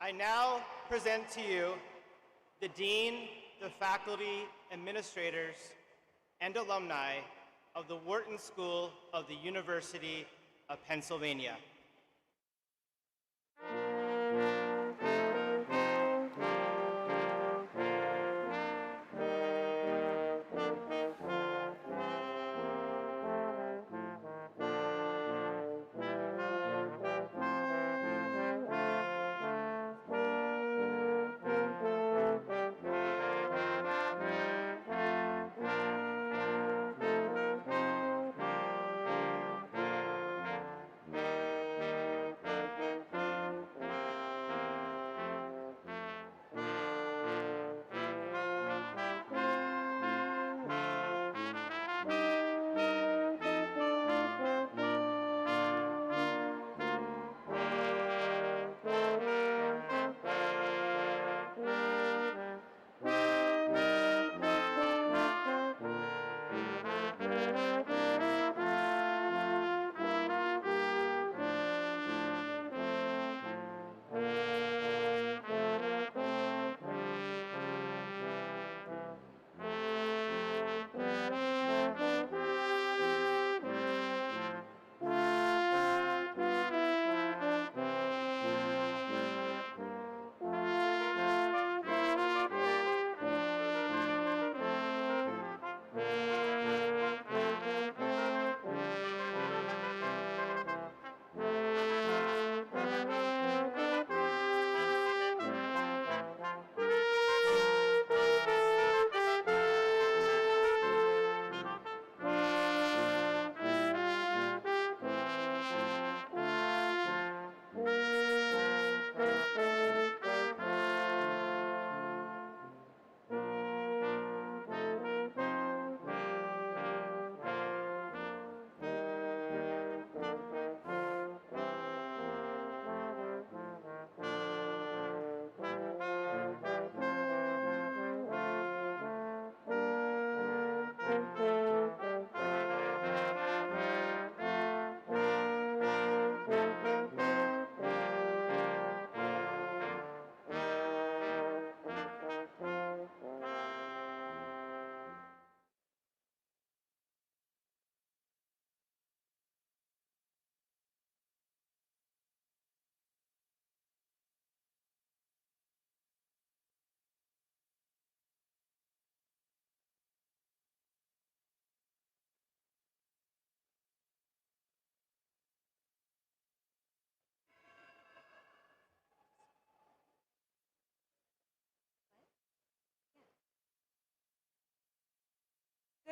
I now present to you the Dean, the faculty, administrators, and alumni of the Wharton School of the University of Pennsylvania.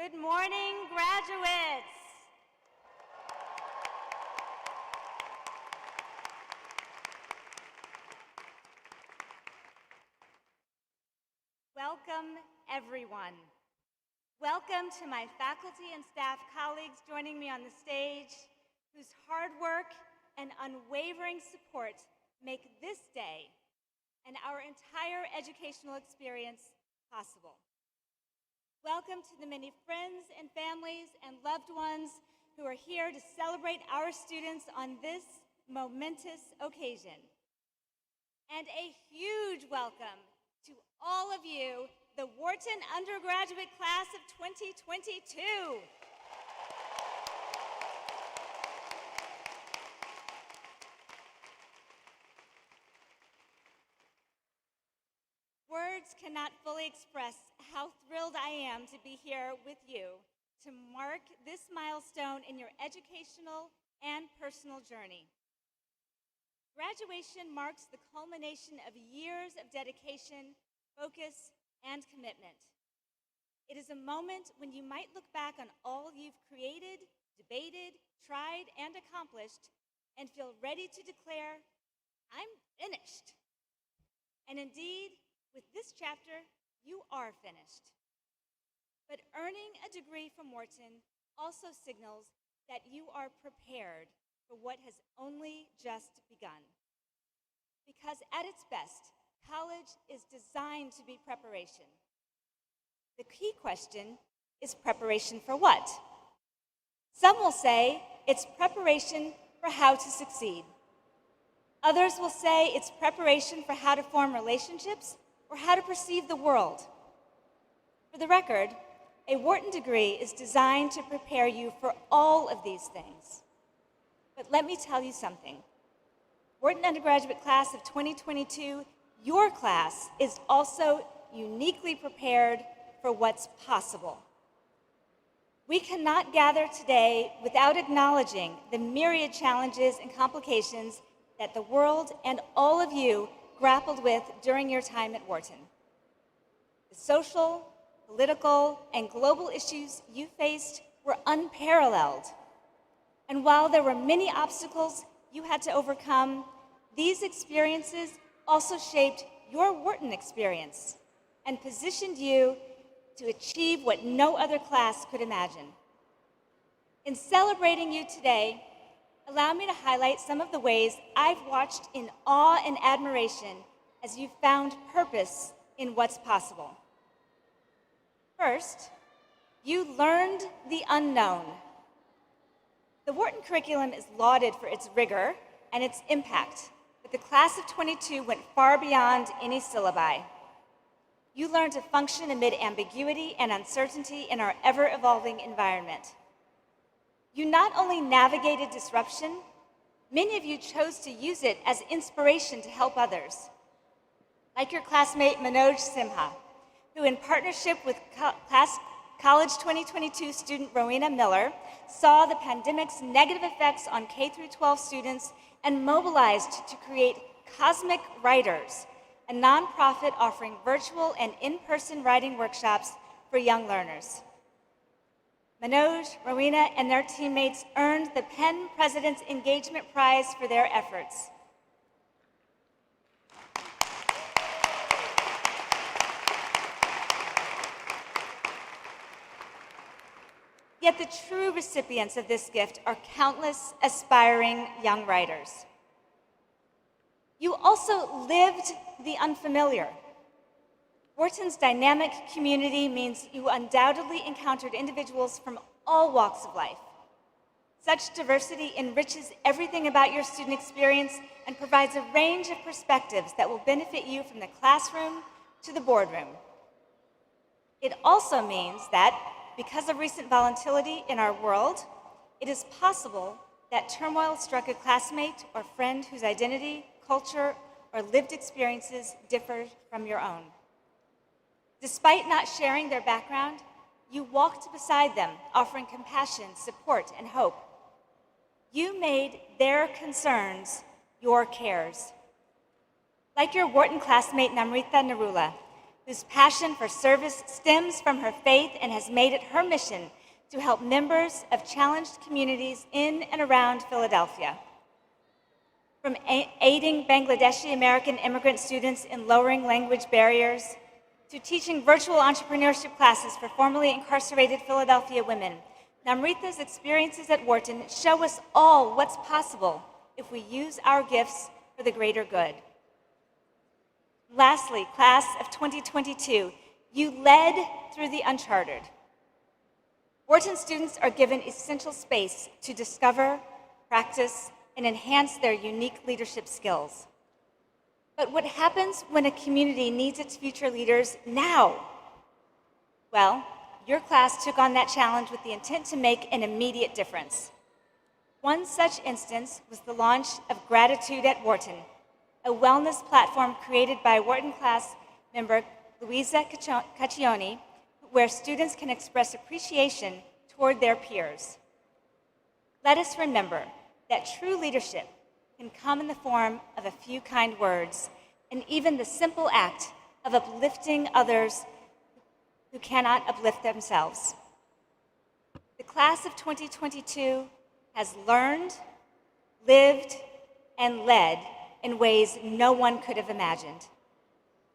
Good morning, graduates. Welcome, everyone. Welcome to my faculty and staff colleagues joining me on the stage, whose hard work and unwavering support make this day and our entire educational experience possible. Welcome to the many friends and families and loved ones who are here to celebrate our students on this momentous occasion. And a huge welcome to all of you, the Wharton Undergraduate Class of 2022. Words cannot fully express how thrilled I am to be here with you to mark this milestone in your educational and personal journey. Graduation marks the culmination of years of dedication, focus, and commitment. It is a moment when you might look back on all you've created, debated, tried, and accomplished, and feel ready to declare, I'm finished. And indeed, with this chapter, you are finished. But earning a degree from Wharton also signals that you are prepared for what has only just begun. Because at its best, college is designed to be preparation. The key question is preparation for what? Some will say it's preparation for how to succeed. Others will say it's preparation for how to form relationships or how to perceive the world. For the record, a Wharton degree is designed to prepare you for all of these things. But let me tell you something. Wharton Undergraduate Class of 2022, your class is also uniquely prepared for what's possible. We cannot gather today without acknowledging the myriad challenges and complications that the world and all of you grappled with during your time at Wharton. The social, political, and global issues you faced were unparalleled. And while there were many obstacles you had to overcome, these experiences also shaped your Wharton experience and positioned you to achieve what no other class could imagine. In celebrating you today, allow me to highlight some of the ways I've watched in awe and admiration as you found purpose in what's possible. First, you learned the unknown. The Wharton curriculum is lauded for its rigor and its impact, but the class of 22 went far beyond any syllabi. You learned to function amid ambiguity and uncertainty in our ever-evolving environment. You not only navigated disruption, many of you chose to use it as inspiration to help others. Like your classmate Manoj Simha, who in partnership with College 2022 student Rowena Miller saw the pandemic's negative effects on K-12 students and mobilized to create Cosmic Writers, a nonprofit offering virtual and in-person writing workshops for young learners. Manoj, Rowena, and their teammates earned the Penn President's Engagement Prize for their efforts. Yet the true recipients of this gift are countless aspiring young writers. You also lived the unfamiliar. Wharton's dynamic community means you undoubtedly encountered individuals from all walks of life. Such diversity enriches everything about your student experience and provides a range of perspectives that will benefit you from the classroom to the boardroom. It also means that, because of recent volatility in our world, it is possible that turmoil struck a classmate or friend whose identity, culture, or lived experiences differ from your own. Despite not sharing their background, you walked beside them, offering compassion, support, and hope. You made their concerns your cares. Like your Wharton classmate Namrita Narula, whose passion for service stems from her faith and has made it her mission to help members of challenged communities in and around Philadelphia. From aiding Bangladeshi American immigrant students in lowering language barriers, to teaching virtual entrepreneurship classes for formerly incarcerated Philadelphia women, Namrita's experiences at Wharton show us all what's possible if we use our gifts for the greater good. Lastly, class of 2022, you led through the uncharted. Wharton students are given essential space to discover, practice, and enhance their unique leadership skills. But what happens when a community needs its future leaders now? Well, your class took on that challenge with the intent to make an immediate difference. One such instance was the launch of Gratitude at Wharton, a wellness platform created by Wharton class member Louisa Caccioni, where students can express appreciation toward their peers. Let us remember that true leadership can come in the form of a few kind words and even the simple act of uplifting others who cannot uplift themselves. The class of 2022 has learned, lived, and led in ways no one could have imagined.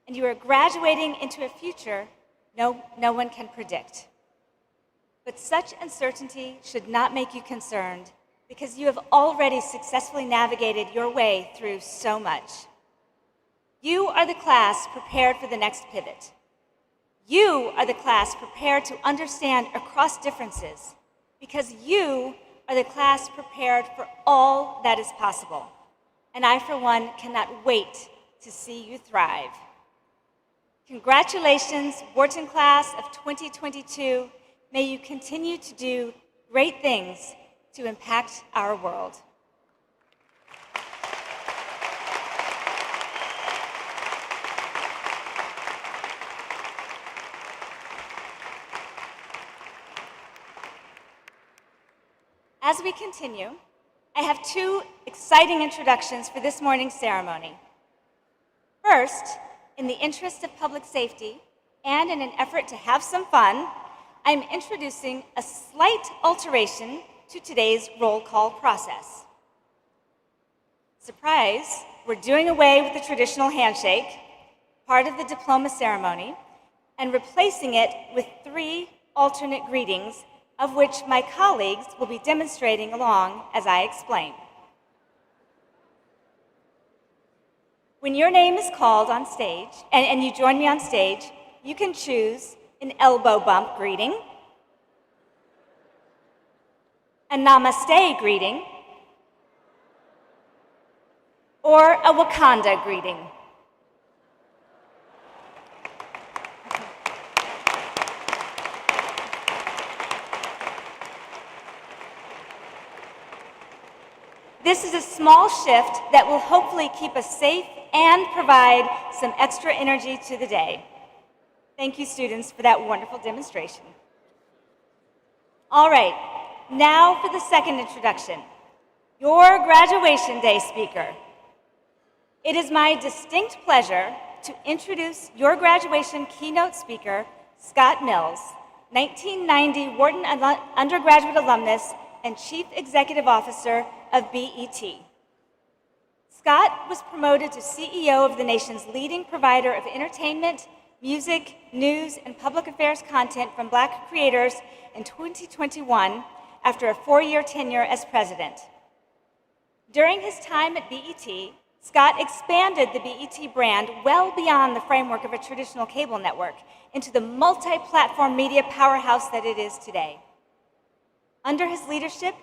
And you are graduating into a future no one can predict. But such uncertainty should not make you concerned, because you have already successfully navigated your way through so much. You are the class prepared for the next pivot. You are the class prepared to understand across differences, because you are the class prepared for all that is possible. and I, for one, cannot wait to see you thrive. Congratulations, Wharton Class of 2022. May you continue to do great things to impact our world. As we continue, I have two exciting introductions for this morning's ceremony. First, in the interest of public safety and in an effort to have some fun, I'm introducing a slight alteration to today's roll call process. Surprise, we're doing away with the traditional handshake, part of the diploma ceremony, and replacing it with 3 alternate greetings, of which my colleagues will be demonstrating along as I explain. When your name is called on stage, and you join me on stage, you can choose an elbow bump greeting, a namaste greeting, or a Wakanda greeting. This is a small shift that will hopefully keep us safe and provide some extra energy to the day. Thank you, students, for that wonderful demonstration. All right, now for the second introduction, your graduation day speaker. It is my distinct pleasure to introduce your graduation keynote speaker, Scott Mills, 1990 Wharton Undergraduate alumnus and Chief Executive Officer of BET. Scott was promoted to CEO of the nation's leading provider of entertainment, music, news, and public affairs content from Black creators in 2021 after a 4-year tenure as president. During his time at BET, Scott expanded the BET brand well beyond the framework of a traditional cable network into the multi-platform media powerhouse that it is today. Under his leadership,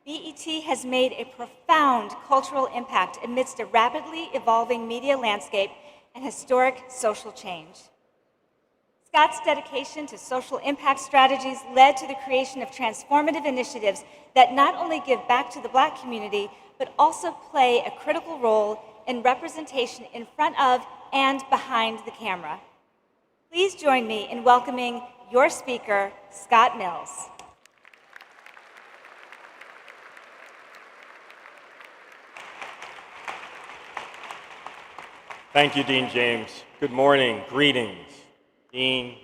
BET has made a profound cultural impact amidst a rapidly evolving media landscape and historic social change. Scott's dedication to social impact strategies led to the creation of transformative initiatives that not only give back to the Black community, but also play a critical role in representation in front of and behind the camera. Please join me in welcoming your speaker, Scott Mills. Thank you, Dean James. Good morning, greetings, Dean,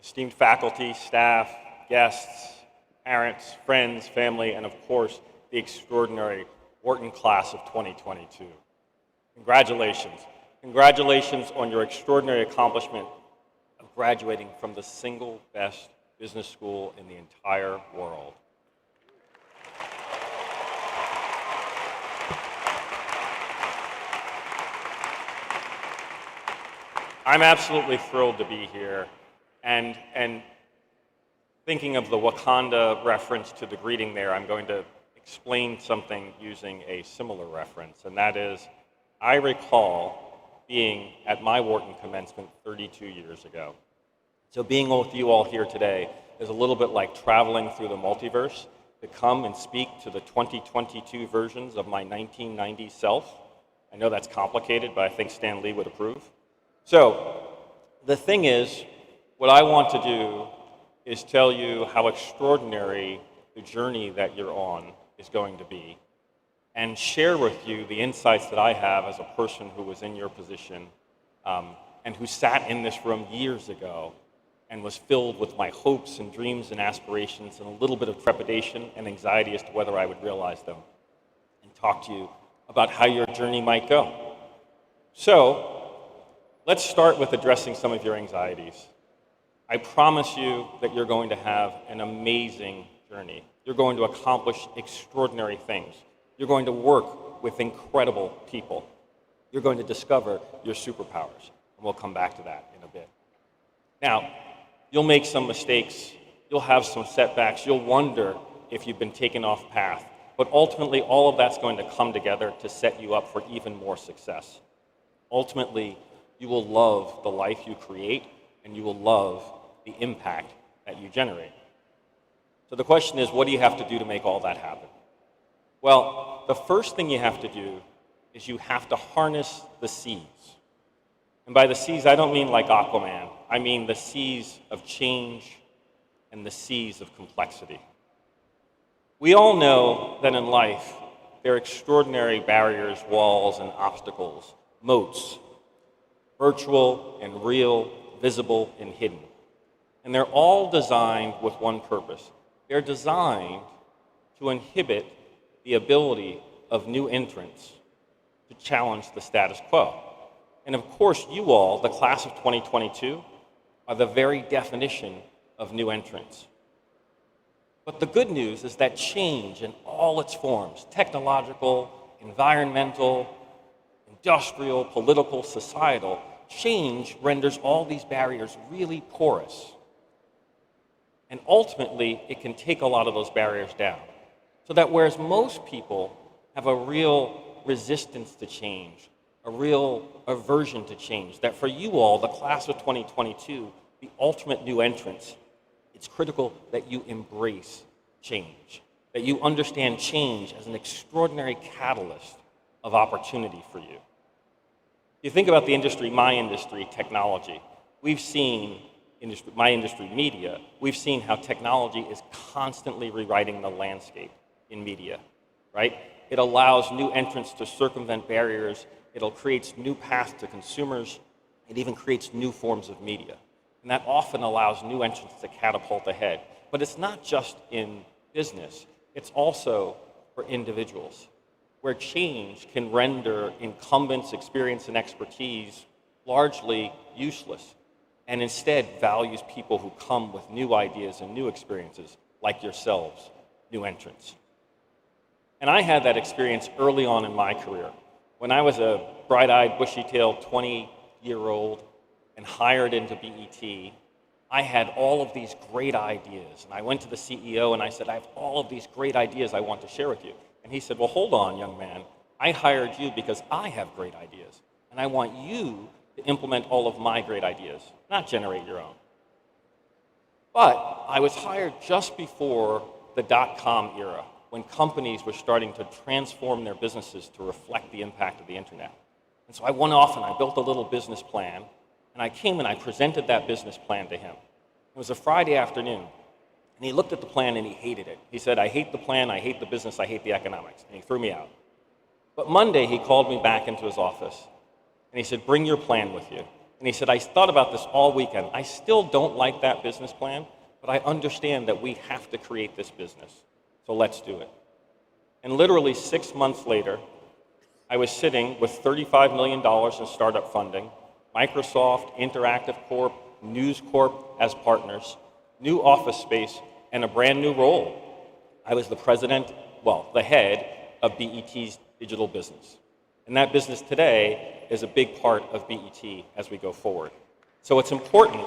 esteemed faculty, staff, guests, parents, friends, family, and of course, the extraordinary Wharton class of 2022. Congratulations. Congratulations on your extraordinary accomplishment of graduating from the single best business school in the entire world. I'm absolutely thrilled to be here, and thinking of the Wakanda reference to the greeting there, I'm going to explain something using a similar reference, and that is, I recall being at my Wharton commencement 32 years ago. So being with you all here today is a little bit like traveling through the multiverse to come and speak to the 2022 versions of my 1990 self. I know that's complicated, but I think Stan Lee would approve. So, the thing is, what I want to do is tell you how extraordinary the journey that you're on is going to be, and share with you the insights that I have as a person who was in your position and who sat in this room years ago and was filled with my hopes and dreams and aspirations and a little bit of trepidation and anxiety as to whether I would realize them, and talk to you about how your journey might go. So, let's start with addressing some of your anxieties. I promise you that you're going to have an amazing journey. You're going to accomplish extraordinary things. You're going to work with incredible people. You're going to discover your superpowers, and we'll come back to that in a bit. Now, you'll make some mistakes. You'll have some setbacks. You'll wonder if you've been taken off path. But ultimately, all of that's going to come together to set you up for even more success. Ultimately, you will love the life you create, and you will love the impact that you generate. So the question is, what do you have to do to make all that happen? Well, the first thing you have to do is you have to harness the seas. And by the seas, I don't mean like Aquaman. I mean the seas of change and the seas of complexity. We all know that in life, there are extraordinary barriers, walls, and obstacles, moats, virtual and real, visible and hidden. And they're all designed with one purpose. They're designed to inhibit the ability of new entrants to challenge the status quo. And of course, you all, the class of 2022, are the very definition of new entrants. But the good news is that change in all its forms, technological, environmental, industrial, political, societal, change renders all these barriers really porous. And ultimately, it can take a lot of those barriers down. So that whereas most people have a real resistance to change, a real aversion to change, that for you all, the class of 2022, the ultimate new entrants, it's critical that you embrace change, that you understand change as an extraordinary catalyst of opportunity for you. You think about the industry, my industry, technology. We've seen, my industry, media, we've seen how technology is constantly rewriting the landscape in media, right? It allows new entrants to circumvent barriers. It creates new paths to consumers. It even creates new forms of media. And that often allows new entrants to catapult ahead. But it's not just in business. It's also for individuals, where change can render incumbents' experience and expertise largely useless, and instead values people who come with new ideas and new experiences, like yourselves, new entrants. And I had that experience early on in my career. When I was a bright-eyed, bushy-tailed 20-year-old and hired into BET, I had all of these great ideas. And I went to the CEO and I said, I have all of these great ideas I want to share with you. And he said, well, hold on, young man. I hired you because I have great ideas. And I want you to implement all of my great ideas, not generate your own. But I was hired just before the dot-com era, when companies were starting to transform their businesses to reflect the impact of the internet. And so I went off and I built a little business plan, and I came and I presented that business plan to him. It was a Friday afternoon, and he looked at the plan and he hated it. He said, I hate the plan, I hate the business, I hate the economics, and he threw me out. But Monday, he called me back into his office, and he said, bring your plan with you. And he said, I thought about this all weekend. I still don't like that business plan, but I understand that we have to create this business. So let's do it. And literally 6 months later, I was sitting with $35 million in startup funding, Microsoft, Interactive Corp, News Corp as partners, new office space, and a brand new role. I was the president, well, the head of BET's digital business. And that business today is a big part of BET as we go forward. So it's important.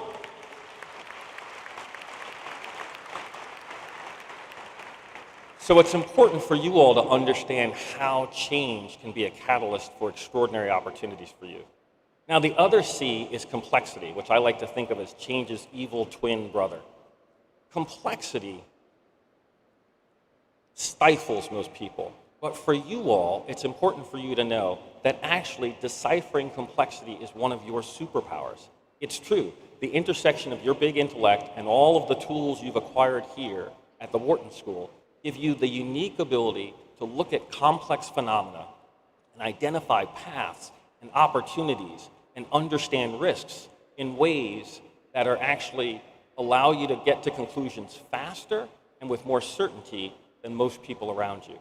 So it's important for you all to understand how change can be a catalyst for extraordinary opportunities for you. Now, the other C is complexity, which I like to think of as change's evil twin brother. Complexity stifles most people. But for you all, it's important for you to know that actually deciphering complexity is one of your superpowers. It's true. The intersection of your big intellect and all of the tools you've acquired here at the Wharton School give you the unique ability to look at complex phenomena and identify paths and opportunities and understand risks in ways that are actually allow you to get to conclusions faster and with more certainty than most people around you.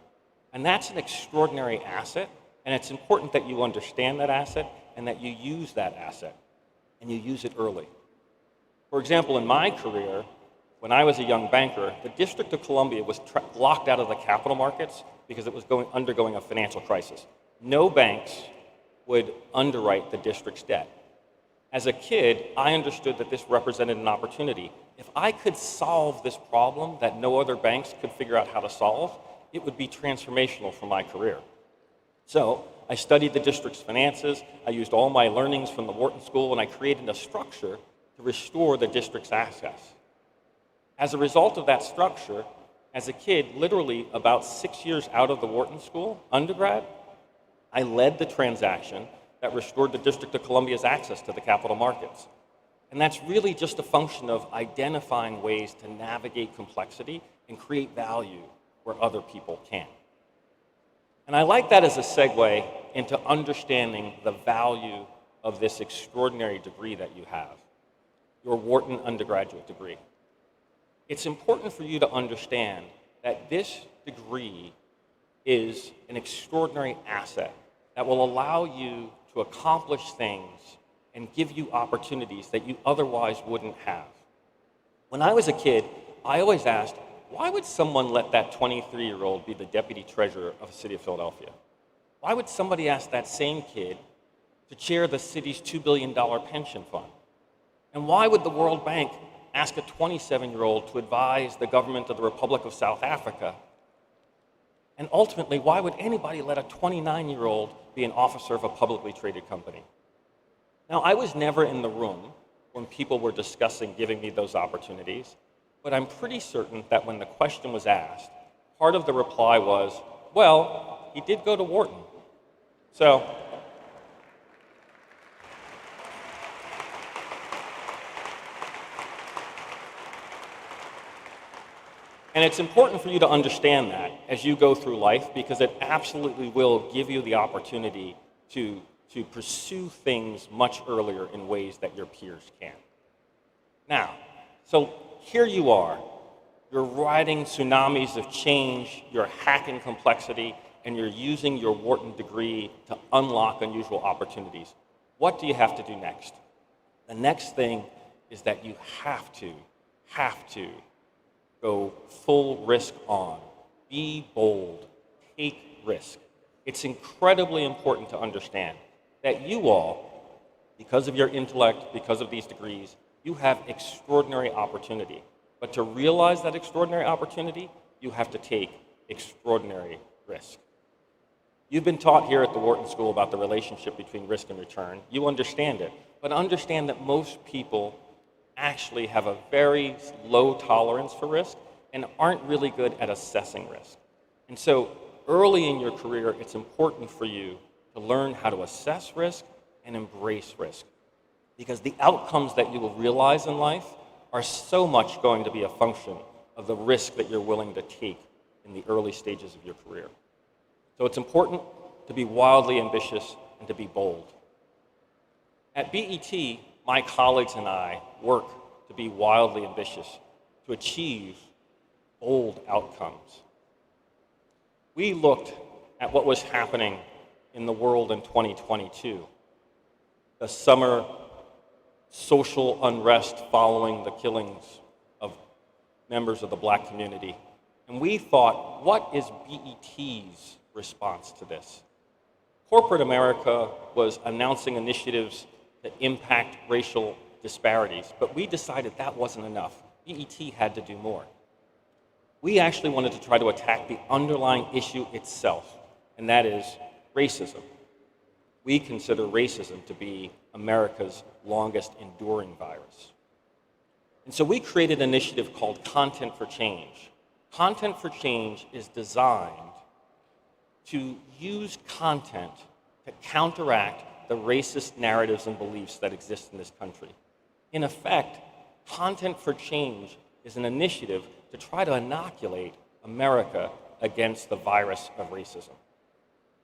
And that's an extraordinary asset, and it's important that you understand that asset and that you use that asset, and you use it early. For example, in my career, when I was a young banker, the District of Columbia was locked out of the capital markets because it was undergoing a financial crisis. No banks would underwrite the district's debt. As a kid, I understood that this represented an opportunity. If I could solve this problem that no other banks could figure out how to solve, it would be transformational for my career. So I studied the district's finances, I used all my learnings from the Wharton School, and I created a structure to restore the district's assets. As a result of that structure, as a kid, literally about 6 years out of the Wharton School, undergrad, I led the transaction that restored the District of Columbia's access to the capital markets. And that's really just a function of identifying ways to navigate complexity and create value where other people can't. And I like that as a segue into understanding the value of this extraordinary degree that you have, your Wharton undergraduate degree. It's important for you to understand that this degree is an extraordinary asset that will allow you to accomplish things and give you opportunities that you otherwise wouldn't have. When I was a kid, I always asked, why would someone let that 23-year-old be the deputy treasurer of the city of Philadelphia? Why would somebody ask that same kid to chair the city's $2 billion pension fund? And why would the World Bank ask a 27-year-old to advise the government of the Republic of South Africa? And ultimately, why would anybody let a 29-year-old be an officer of a publicly traded company? Now, I was never in the room when people were discussing giving me those opportunities, but I'm pretty certain that when the question was asked, part of the reply was, well, he did go to Wharton. So, and it's important for you to understand that as you go through life, because it absolutely will give you the opportunity to pursue things much earlier in ways that your peers can't. Now, so here you are. You're riding tsunamis of change, you're hacking complexity, and you're using your Wharton degree to unlock unusual opportunities. What do you have to do next? The next thing is that you have to go full risk on. Be bold. Take risk. It's incredibly important to understand that you all, because of your intellect, because of these degrees, you have extraordinary opportunity. But to realize that extraordinary opportunity, you have to take extraordinary risk. You've been taught here at the Wharton School about the relationship between risk and return. You understand it, but understand that most people actually have a very low tolerance for risk and aren't really good at assessing risk. And so early in your career, it's important for you to learn how to assess risk and embrace risk, because the outcomes that you will realize in life are so much going to be a function of the risk that you're willing to take in the early stages of your career. So it's important to be wildly ambitious and to be bold. At BET, my colleagues and I work to be wildly ambitious, to achieve bold outcomes. We looked at what was happening in the world in 2022, the summer social unrest following the killings of members of the Black community. And we thought, what is BET's response to this? Corporate America was announcing initiatives to impact racial disparities, but we decided that wasn't enough. BET had to do more. We actually wanted to try to attack the underlying issue itself, and that is racism. We consider racism to be America's longest enduring virus. And so we created an initiative called Content for Change. Content for Change is designed to use content to counteract the racist narratives and beliefs that exist in this country. In effect, Content for Change is an initiative to try to inoculate America against the virus of racism.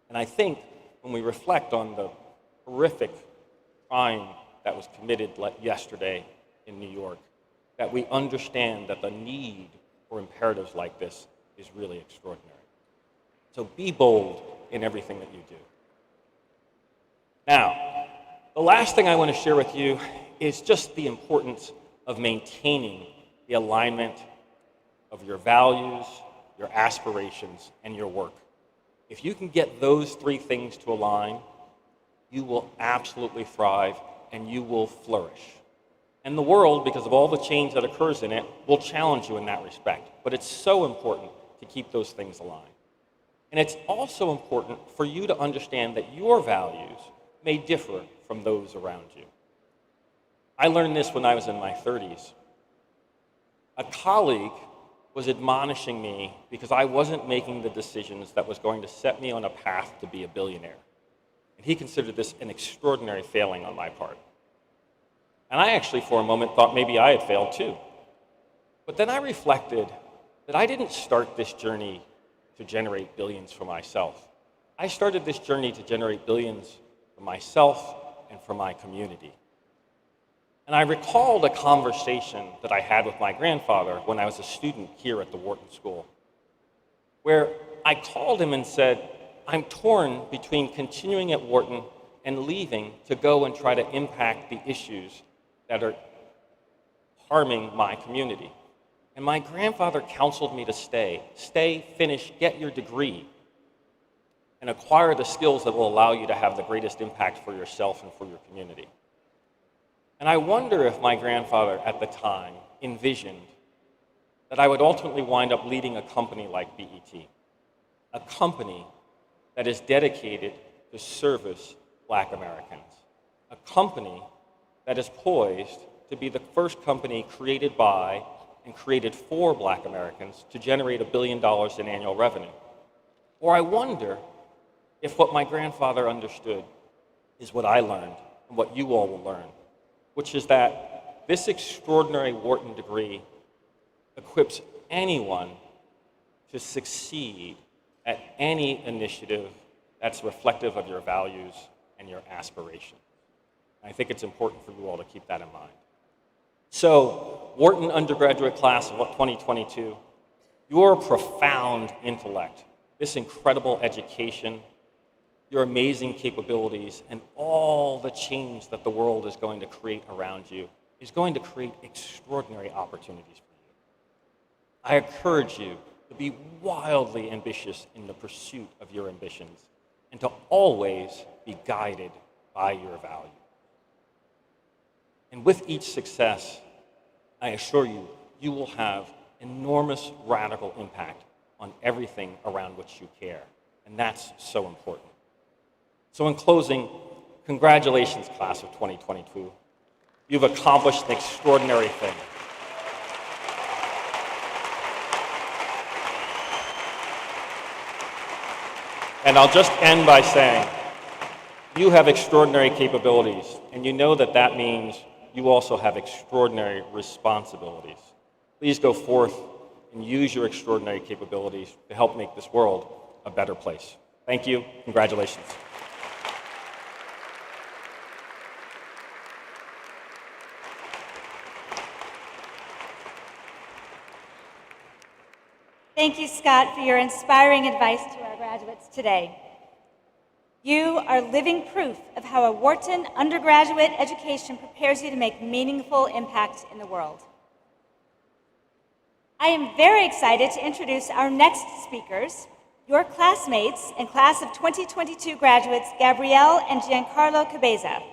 And I think when we reflect on the horrific crime that was committed yesterday in New York, that we understand that the need for imperatives like this is really extraordinary. So be bold in everything that you do. Now, the last thing I want to share with you is just the importance of maintaining the alignment of your values, your aspirations, and your work. If you can get those three things to align, you will absolutely thrive and you will flourish. And the world, because of all the change that occurs in it, will challenge you in that respect. But it's so important to keep those things aligned. And it's also important for you to understand that your values may differ from those around you. I learned this when I was in my 30s. A colleague was admonishing me because I wasn't making the decisions that was going to set me on a path to be a billionaire. And he considered this an extraordinary failing on my part. And I actually, for a moment, thought maybe I had failed too. But then I reflected that I didn't start this journey to generate billions for myself. I started this journey to generate billions for myself and for my community. And I recalled a conversation that I had with my grandfather when I was a student here at the Wharton School, where I called him and said, I'm torn between continuing at Wharton and leaving to go and try to impact the issues that are harming my community. And my grandfather counseled me to stay. Stay, finish, get your degree, and acquire the skills that will allow you to have the greatest impact for yourself and for your community. And I wonder if my grandfather at the time envisioned that I would ultimately wind up leading a company like BET, a company that is dedicated to service Black Americans, a company that is poised to be the first company created by and created for Black Americans to generate $1 billion in annual revenue. Or I wonder if what my grandfather understood is what I learned and what you all will learn, which is that this extraordinary Wharton degree equips anyone to succeed at any initiative that's reflective of your values and your aspirations. I think it's important for you all to keep that in mind. So, Wharton undergraduate class of 2022, your profound intellect, this incredible education, your amazing capabilities, and all the change that the world is going to create around you is going to create extraordinary opportunities for you. I encourage you to be wildly ambitious in the pursuit of your ambitions and to always be guided by your values. And with each success, I assure you, you will have enormous radical impact on everything around which you care. And that's so important. So in closing, congratulations, class of 2022. You've accomplished an extraordinary thing. And I'll just end by saying, you have extraordinary capabilities, and you know that that means you also have extraordinary responsibilities. Please go forth and use your extraordinary capabilities to help make this world a better place. Thank you. Congratulations. Thank you, Scott, for your inspiring advice to our graduates today. You are living proof of how a Wharton undergraduate education prepares you to make meaningful impact in the world. I am very excited to introduce our next speakers, your classmates and class of 2022 graduates, Gabrielle and Giancarlo Cabeza.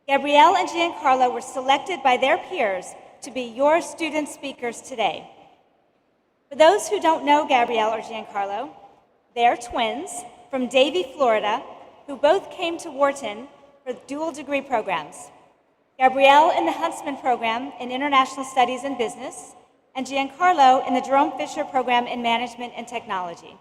Gabrielle and Giancarlo were selected by their peers to be your student speakers today. For those who don't know Gabrielle or Giancarlo, they're twins from Davie, Florida, who both came to Wharton for dual degree programs. Gabrielle in the Huntsman program in International Studies and Business, and Giancarlo in the Jerome Fisher program in Management and Technology.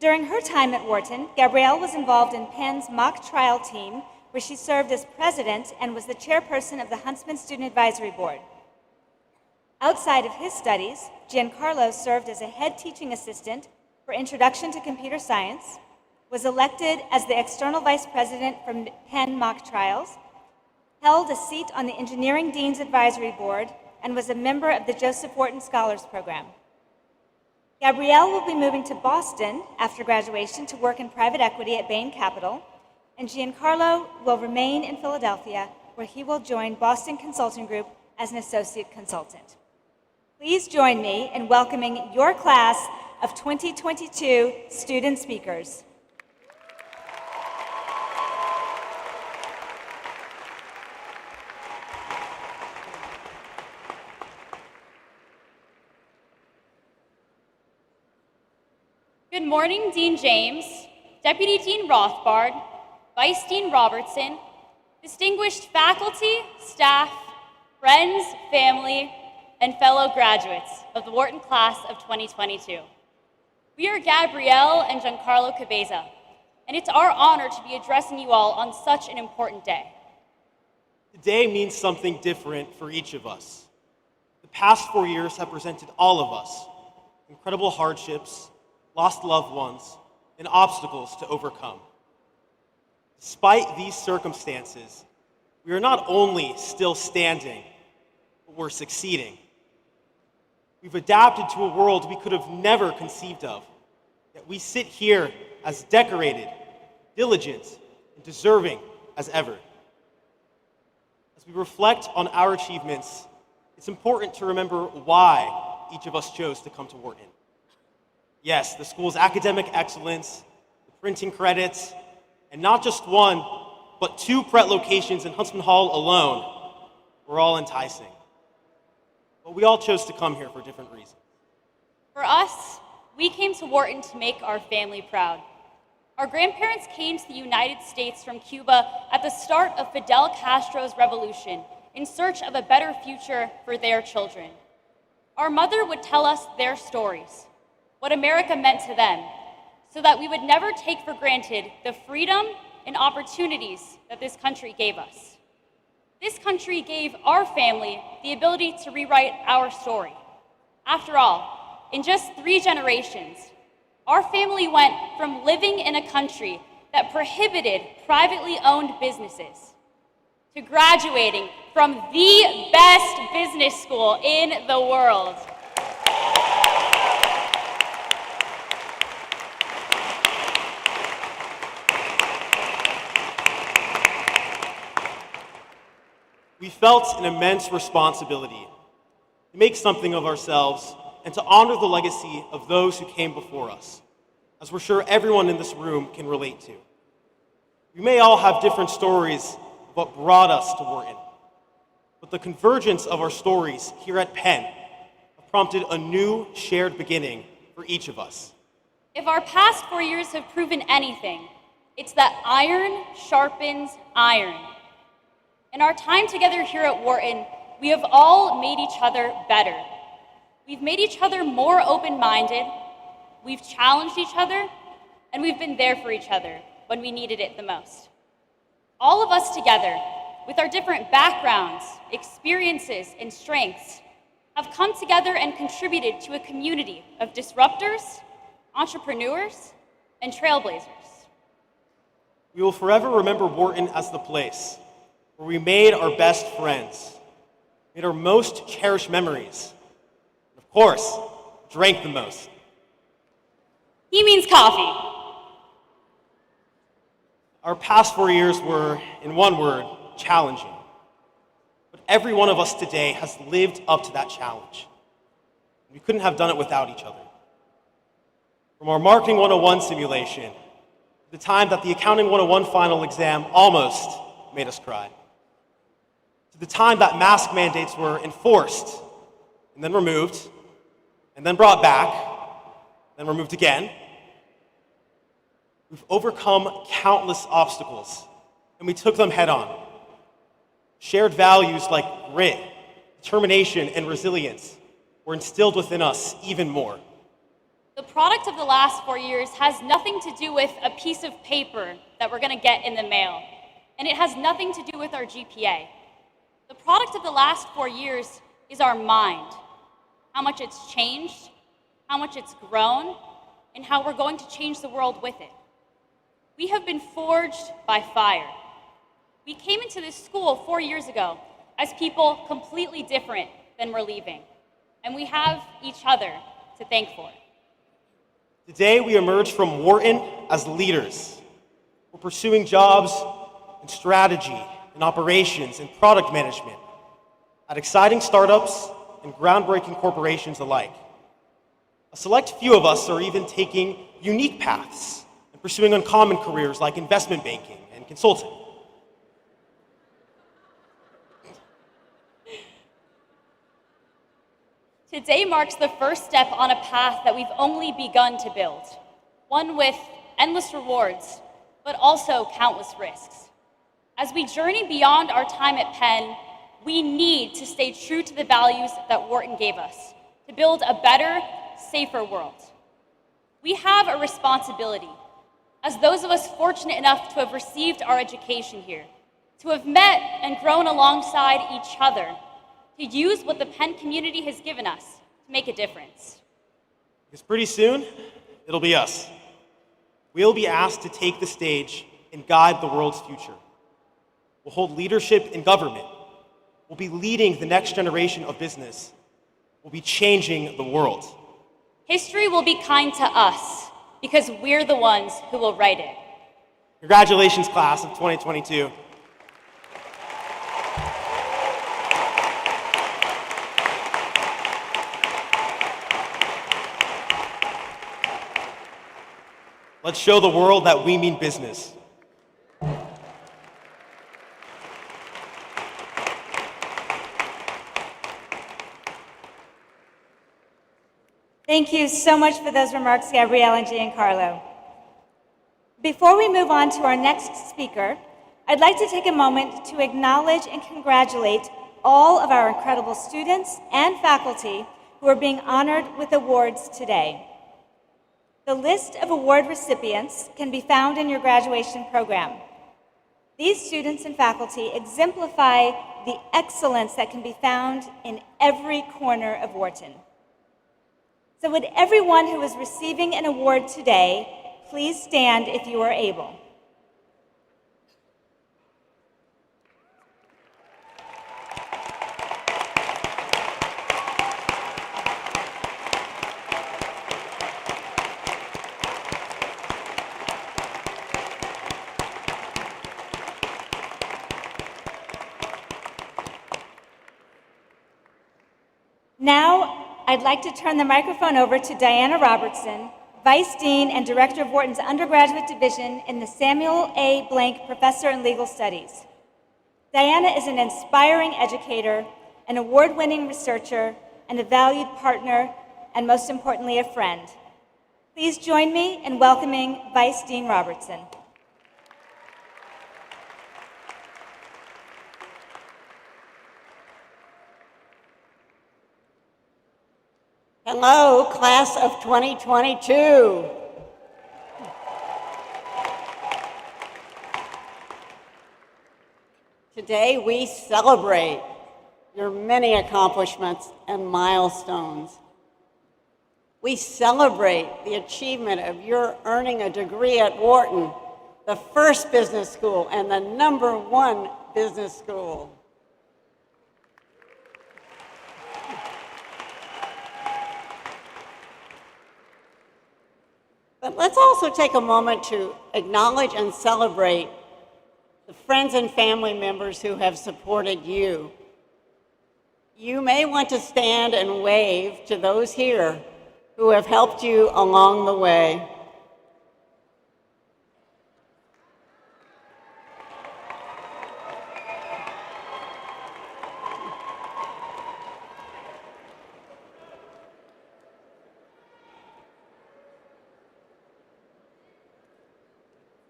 During her time at Wharton, Gabrielle was involved in Penn's mock trial team, where she served as president and was the chairperson of the Huntsman Student Advisory Board. Outside of his studies, Giancarlo served as a head teaching assistant for Introduction to Computer Science, was elected as the external vice president for Penn mock trials, held a seat on the Engineering Dean's Advisory Board, and was a member of the Joseph Wharton Scholars Program. Gabrielle will be moving to Boston after graduation to work in private equity at Bain Capital, and Giancarlo will remain in Philadelphia, where he will join Boston Consulting Group as an associate consultant. Please join me in welcoming your class of 2022 student speakers. Good morning, Dean James, Deputy Dean Rothbard, Vice Dean Robertson, distinguished faculty, staff, friends, family, and fellow graduates of the Wharton class of 2022. We are Gabrielle and Giancarlo Cabeza, and it's our honor to be addressing you all on such an important day. Today means something different for each of us. The past 4 years have presented all of us incredible hardships, lost loved ones, and obstacles to overcome. Despite these circumstances, we are not only still standing, but we're succeeding. We've adapted to a world we could have never conceived of, yet we sit here as decorated, diligent, and deserving as ever. As we reflect on our achievements, it's important to remember why each of us chose to come to Wharton. Yes, the school's academic excellence, the printing credits, and not just one, but 2 Pret locations in Huntsman Hall alone were all enticing. But we all chose to come here for different reasons. For us, we came to Wharton to make our family proud. Our grandparents came to the United States from Cuba at the start of Fidel Castro's revolution in search of a better future for their children. Our mother would tell us their stories, what America meant to them, so that we would never take for granted the freedom and opportunities that this country gave us. This country gave our family the ability to rewrite our story. After all, in just 3 generations, our family went from living in a country that prohibited privately owned businesses to graduating from the best business school in the world. We felt an immense responsibility to make something of ourselves and to honor the legacy of those who came before us, as we're sure everyone in this room can relate to. We may all have different stories of what brought us to Wharton, but the convergence of our stories here at Penn have prompted a new shared beginning for each of us. If our past 4 years have proven anything, it's that iron sharpens iron. In our time together here at Wharton, we have all made each other better. We've made each other more open-minded, we've challenged each other, and we've been there for each other when we needed it the most. All of us together, with our different backgrounds, experiences, and strengths, have come together and contributed to a community of disruptors, entrepreneurs, and trailblazers. We will forever remember Wharton as the place where we made our best friends, made our most cherished memories, and of course, drank the most. He means coffee. Our past 4 years were, in one word, challenging. But every one of us today has lived up to that challenge. We couldn't have done it without each other. From our Marketing 101 simulation, to the time that the Accounting 101 final exam almost made us cry, to the time that mask mandates were enforced, and then removed, and then brought back, then removed again. We've overcome countless obstacles, and we took them head on. Shared values like grit, determination, and resilience were instilled within us even more. The product of the last 4 years has nothing to do with a piece of paper that we're going to get in the mail, and it has nothing to do with our GPA. The product of the last 4 years is our mind, how much it's changed, how much it's grown, and how we're going to change the world with it. We have been forged by fire. We came into this school 4 years ago as people completely different than we're leaving, and we have each other to thank for it. Today, we emerge from Wharton as leaders. We're pursuing jobs in strategy, in operations, and product management at exciting startups and groundbreaking corporations alike. A select few of us are even taking unique paths and pursuing uncommon careers like investment banking and consulting. Today marks the first step on a path that we've only begun to build. one with endless rewards, but also countless risks. As we journey beyond our time at Penn, we need to stay true to the values that Wharton gave us to build a better, safer world. We have a responsibility, as those of us fortunate enough to have received our education here, to have met and grown alongside each other, to use what the Penn community has given us to make a difference. Because pretty soon, it'll be us. We'll be asked to take the stage and guide the world's future. We'll hold leadership in government. We'll be leading the next generation of business. We'll be changing the world. History will be kind to us because we're the ones who will write it. Congratulations, class of 2022. Let's show the world that we mean business. Thank you so much for those remarks, Gabrielle and Giancarlo. Before we move on to our next speaker, I'd like to take a moment to acknowledge and congratulate all of our incredible students and faculty who are being honored with awards today. The list of award recipients can be found in your graduation program. These students and faculty exemplify the excellence that can be found in every corner of Wharton. So would everyone who is receiving an award today please stand if you are able. Now, I'd like to turn the microphone over to Diana Robertson, Vice Dean and Director of Wharton's Undergraduate Division in the Samuel A. Blank Professor in Legal Studies. Diana is an inspiring educator, an award-winning researcher, and a valued partner, and most importantly, a friend. Please join me in welcoming Vice Dean Robertson. Hello, class of 2022. Today we celebrate your many accomplishments and milestones. We celebrate the achievement of your earning a degree at Wharton, the first business school and the #1 business school. But let's also take a moment to acknowledge and celebrate the friends and family members who have supported you. You may want to stand and wave to those here who have helped you along the way.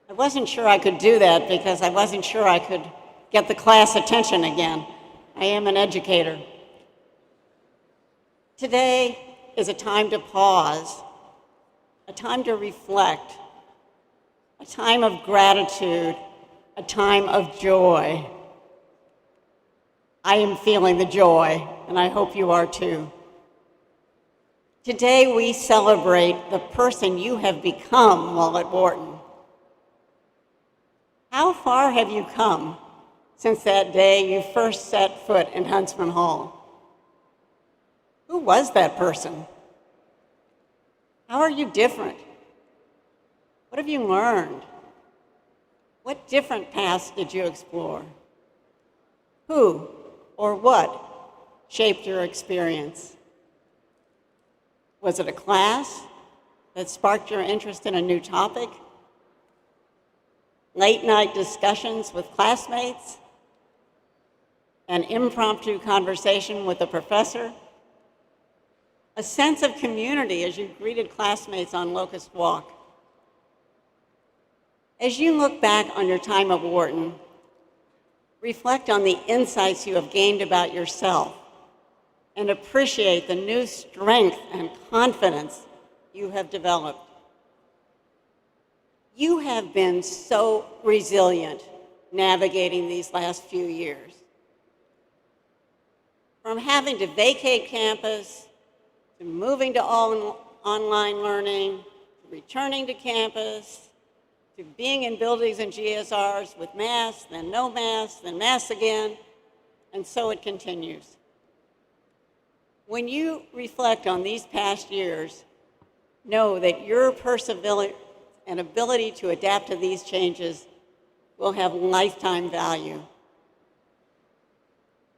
I wasn't sure I could do that because I wasn't sure I could get the class attention again. I am an educator. Today is a time to pause, a time to reflect, a time of gratitude, a time of joy. I am feeling the joy, and I hope you are too. Today we celebrate the person you have become while at Wharton. How far have you come since that day you first set foot in Huntsman Hall? Who was that person? How are you different? What have you learned? What different paths did you explore? Who or what shaped your experience? Was it a class that sparked your interest in a new topic? Late night discussions with classmates? An impromptu conversation with a professor? A sense of community as you greeted classmates on Locust Walk? As you look back on your time at Wharton, reflect on the insights you have gained about yourself and appreciate the new strength and confidence you have developed. You have been so resilient navigating these last few years. From having to vacate campus, to moving to online learning, to returning to campus, to being in buildings and GSRs with masks, then no masks, then masks again, and so it continues. When you reflect on these past years, know that your perseverance and ability to adapt to these changes will have lifetime value.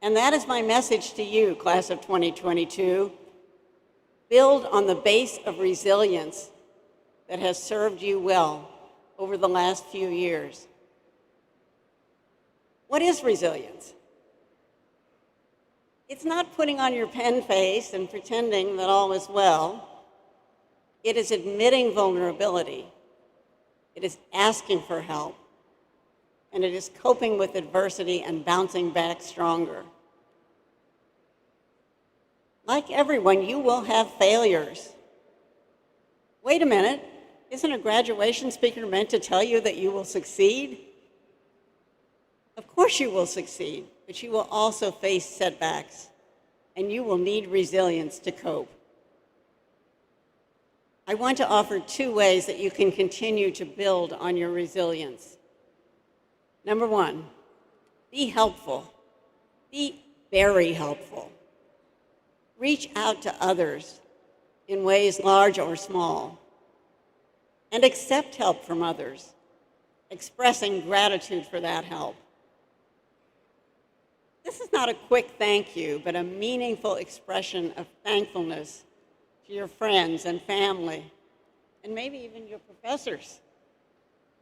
And that is my message to you, class of 2022. Build on the base of resilience that has served you well over the last few years. What is resilience? It's not putting on your pen face and pretending that all is well. It is admitting vulnerability. It is asking for help. And it is coping with adversity and bouncing back stronger. Like everyone, you will have failures. Wait a minute, isn't a graduation speaker meant to tell you that you will succeed? Of course you will succeed, but you will also face setbacks, and you will need resilience to cope. I want to offer 2 ways that you can continue to build on your resilience. Number 1, be helpful. Be very helpful. Reach out to others in ways large or small, and accept help from others, expressing gratitude for that help. This is not a quick thank you, but a meaningful expression of thankfulness to your friends and family, and maybe even your professors.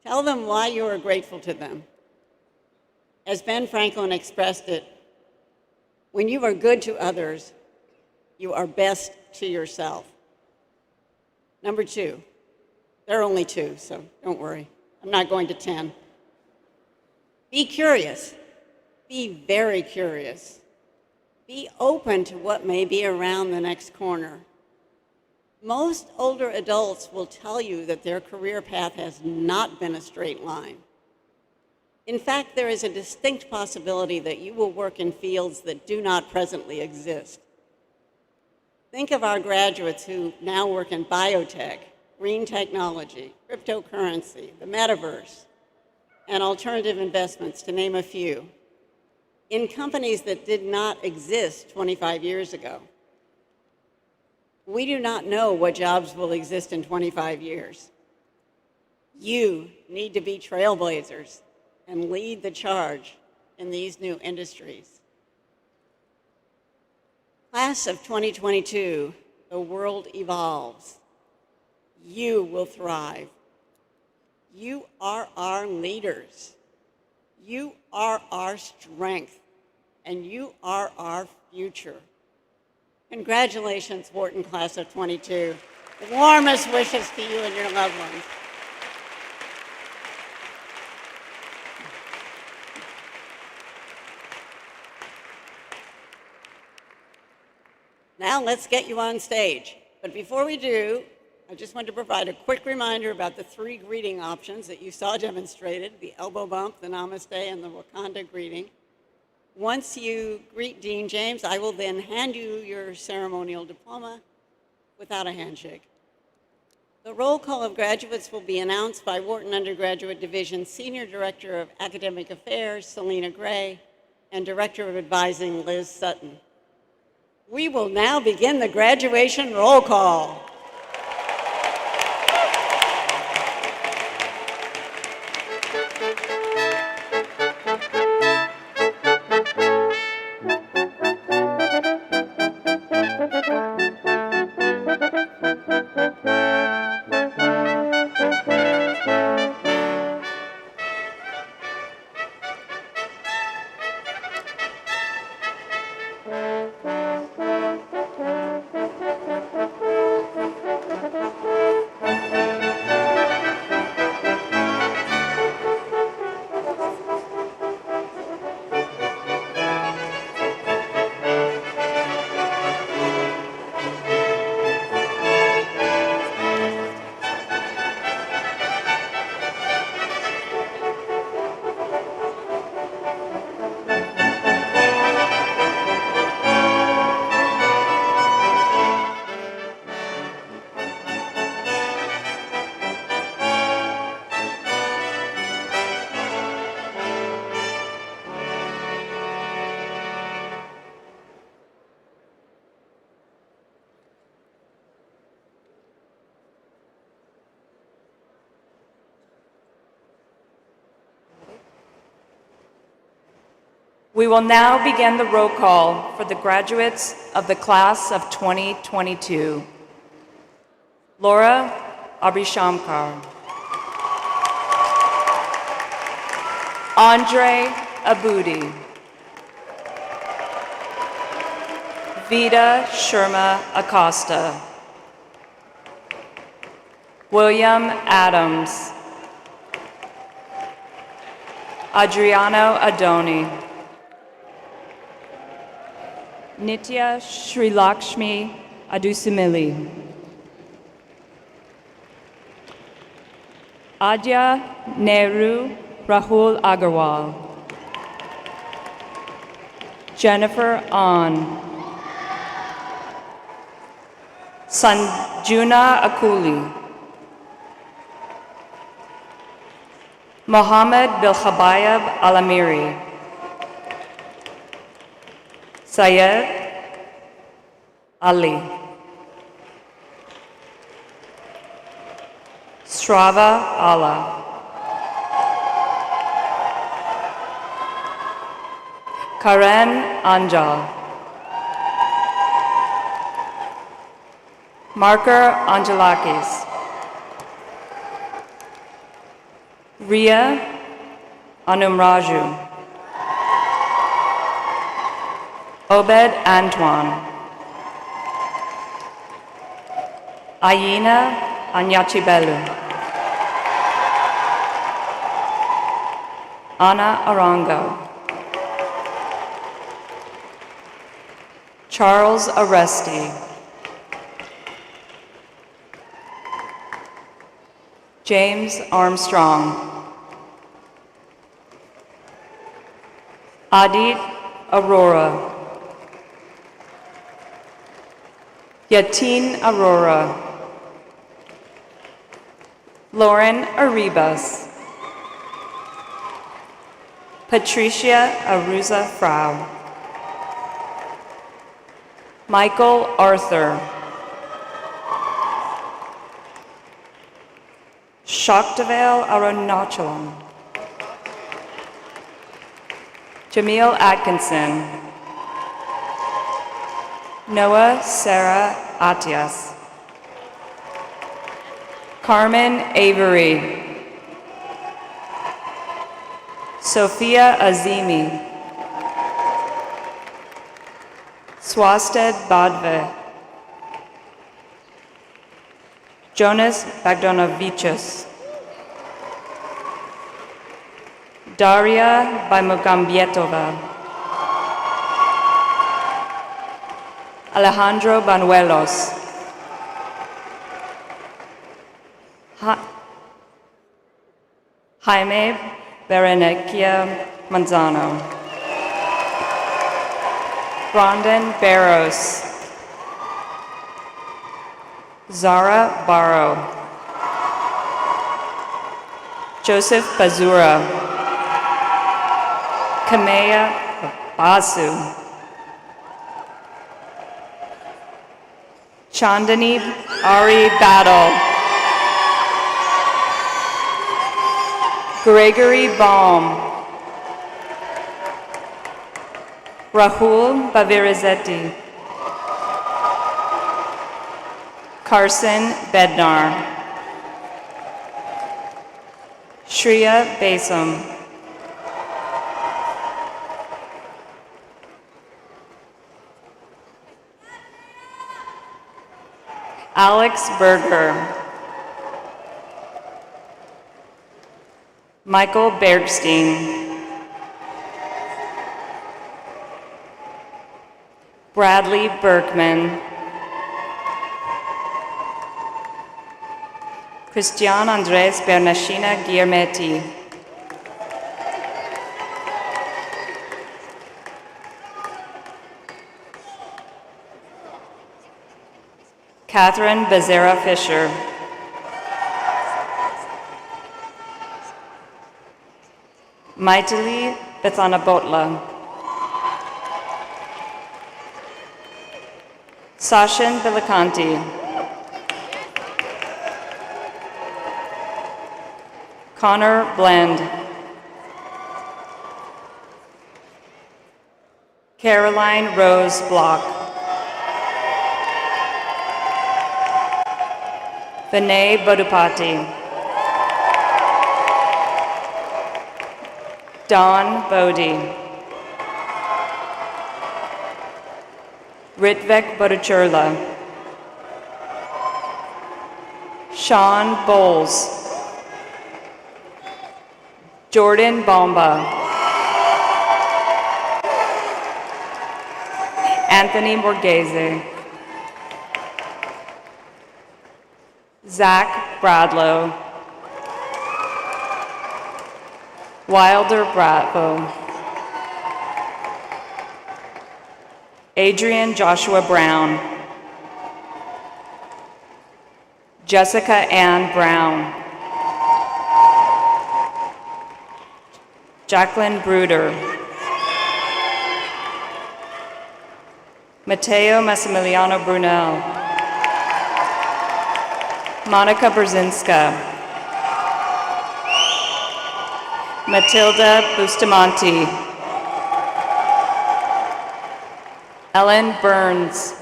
Tell them why you are grateful to them. As Ben Franklin expressed it, when you are good to others, you are best to yourself. Number 2, there are only 2, so don't worry. I'm not going to 10. Be curious. Be very curious. Be open to what may be around the next corner. Most older adults will tell you that their career path has not been a straight line. In fact, there is a distinct possibility that you will work in fields that do not presently exist. Think of our graduates who now work in biotech, green technology, cryptocurrency, the metaverse, and alternative investments, to name a few, in companies that did not exist 25 years ago. We do not know what jobs will exist in 25 years. You need to be trailblazers and lead the charge in these new industries. Class of 2022, the world evolves. You will thrive. You are our leaders. You are our strength, and you are our future. Congratulations, Wharton Class of 22. The warmest wishes to you and your loved ones. Now let's get you on stage. But before we do, I just want to provide a quick reminder about the 3 greeting options that you saw demonstrated: the elbow bump, the namaste, and the Wakanda greeting. Once you greet Dean James, I will then hand you your ceremonial diploma without a handshake. The roll call of graduates will be announced by Wharton Undergraduate Division Senior Director of Academic Affairs, Selena Gray, and Director of Advising, Liz Sutton. We will now begin the graduation roll call. We will now begin the roll call for the graduates of the class of 2022. Laura Abhishamkar. Andre Abudi. Vida Sharma Acosta. William Adams. Adriano Adoni. Nitya Srilakshmi Adusimili. Adya Nehru Rahul Agarwal. Jennifer Ahn. Sanjuna Akuli. Mohammed Bilkhabayab Alamiri. Syed Ali. Strava Allah. Karen Anjal. Marker Angelakis. Ria Anumraju. Obed Antoine. Ayina Anyachibelu. Ana Arango. Charles Aresti. James Armstrong. Adit Aurora. Yatin Aurora. Lauren Arribas. Patricia Aruza Frau. Michael Arthur. Shaktavel Arunachalam. Jamil Atkinson. Noah Sarah Atias. Carmen Avery. Sophia Azimi. Swasted Badve. Jonas Bagdonovicius. Daria Baimugambietova. Alejandro Banuelos. Jaime Berenecchia Manzano. Brandon Barros. Zara Barrow. Joseph Bazura. Kamea Basu. Chandani Ari Battle. Gregory Baum. Rahul Bavirizetti. Carson Bednar. Shreya Basam. Alex Berger. Michael Bergstein. Bradley Berkman. Christian Andres Bernashina Guillermetti. Catherine Becerra Fisher. Maitali Bethanabotla. Sachin Bilikanti. Connor Bland. Caroline Rose Block. Vinay Bodupati. Dawn Bodhi. Ritvik Bodhachurla. Sean Bowles. Jordan Bomba. Anthony Borghese. Zach Bradlow. Wilder Bravo. Adrian Joshua Brown. Jessica Ann Brown. Jacqueline Bruder. Matteo Massimiliano Brunel. Monica Brzezinska. Matilda Bustamante. Ellen Burns.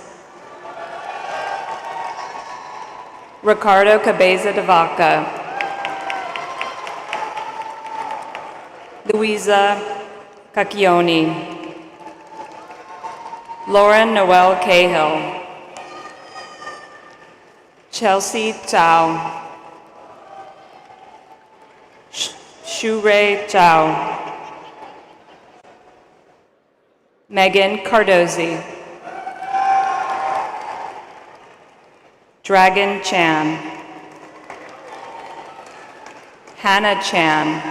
Ricardo Cabeza de Vaca. Louisa Cacchione. Lauren Noel Cahill. Chelsea Chow. Shuray Chow. Megan Cardozi. Dragon Chan. Hannah Chan.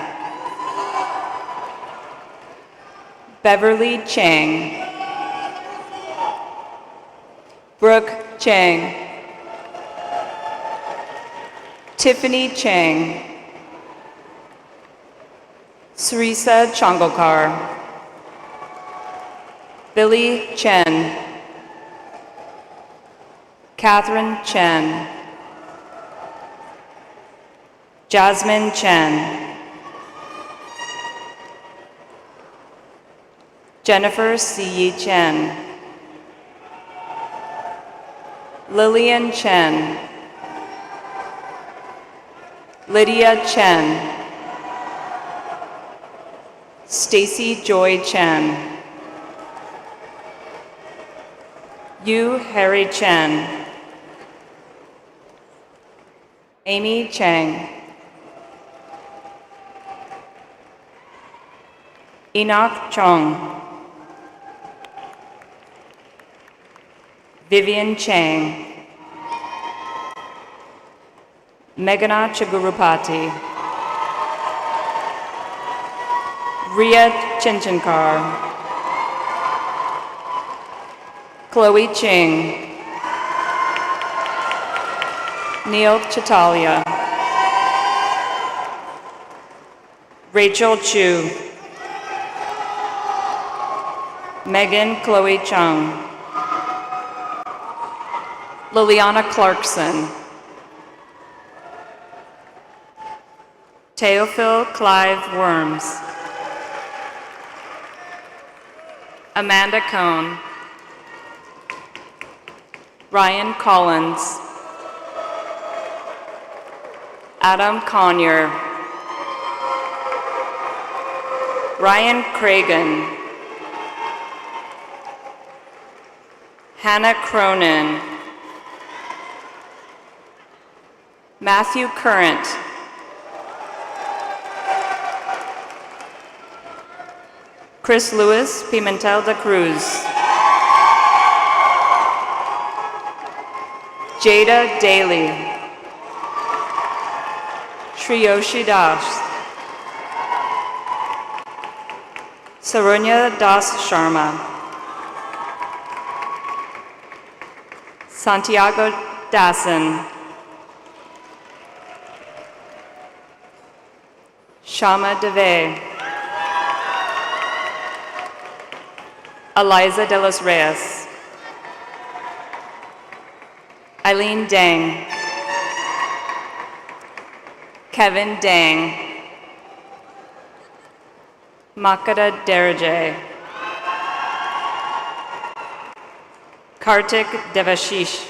Beverly Chang. Brooke Chang. Tiffany Chang. Sarisa Chongokar. Billy Chen. Catherine Chen. Jasmine Chen. Jennifer C. Chen. Lillian Chen. Lydia Chen. Stacy Joy Chen. Yu Harry Chen. Amy Chang. Enoch Chong. Vivian Chang. Meghana Chagurupati. Ria Chinchankar. Chloe Ching. Neil Chitalia. Rachel Chu. Megan Chloe Chung. Liliana Clarkson. Theophil Clive Worms. Amanda Cohn. Ryan Collins. Adam Conyer. Ryan Cragen. Hannah Cronin. Matthew Current. Chris Lewis Pimentel da Cruz. Jada Daly. Shriyoshi Das. Sarunya Das Sharma. Santiago Dassen. Shama Deve. Eliza de los Reyes. Eileen Dang. Kevin Dang. Makata Derajay. Kartik Devashish,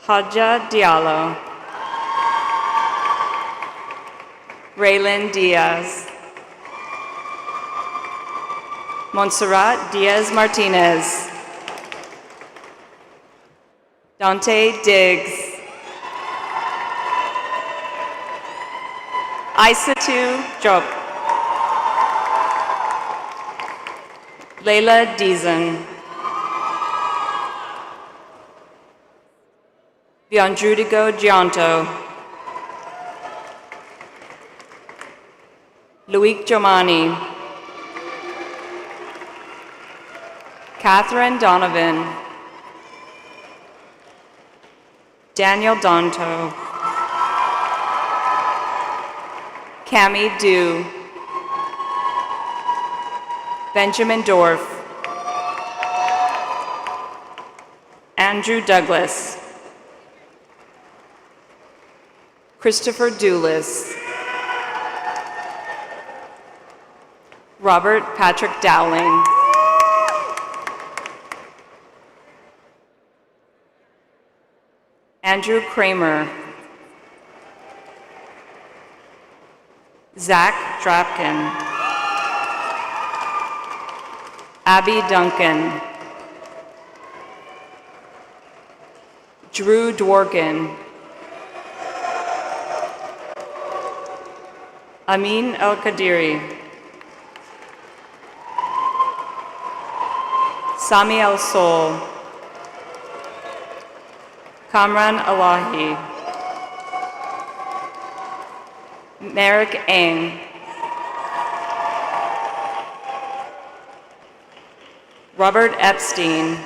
Hadja Diallo, Raylan Diaz, Montserrat Diaz Martinez, Dante Diggs, Isatu Job, Layla Deason, Viandrudigo Gianto, Luik Jomani, Catherine Donovan, Daniel Donto, Cami Dew, Benjamin Dorff, Andrew Douglas, Christopher Doulis, Robert Patrick Dowling, Andrew Kramer, Zach Drapkin, Abby Duncan, Drew Dworkin, Amin El-Qadiri, Sami El-Sol, Kamran Alahi, Merrick Eng, Robert Epstein,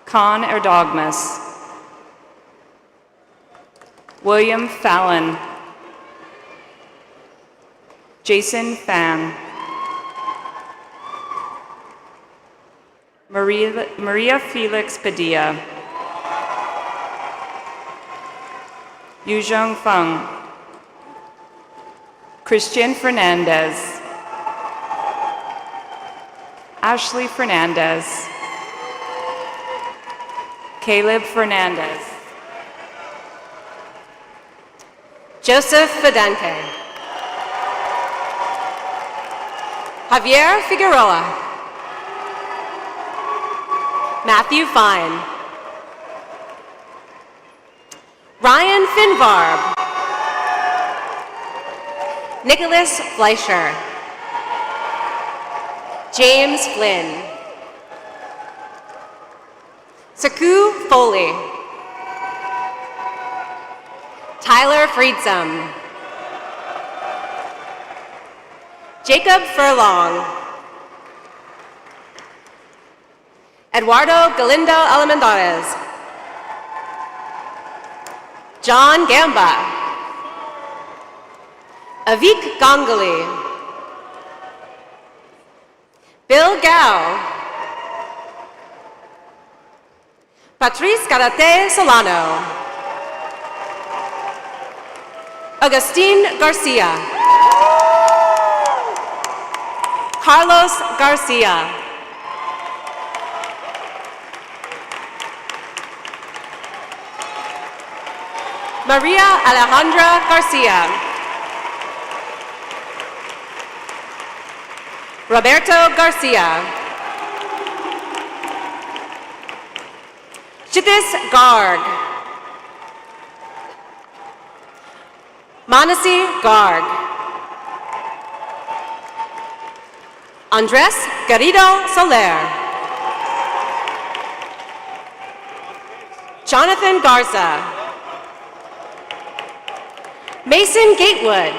Khan Erdogmas, William Fallon, Jason Fan, Maria Felix Padilla, Yuzhong Feng, Christian Fernandez, Ashley Fernandez, Caleb Fernandez, Joseph Fidente, Javier Figueroa, Matthew Fine, Ryan Finvarb, Nicholas Fleischer, James Flynn, Saku Foley, Tyler Friedsam, Jacob Furlong, Eduardo Galindo Almendarez, John Gamba, Avik Ganguly, Bill Gao, Patrice Karate Solano, Agustin Garcia, Carlos Garcia, Maria Alejandra Garcia, Roberto Garcia, Chithis Garg, Manasi Garg, Andres Garrido Soler, Jonathan Garza, Mason Gatewood,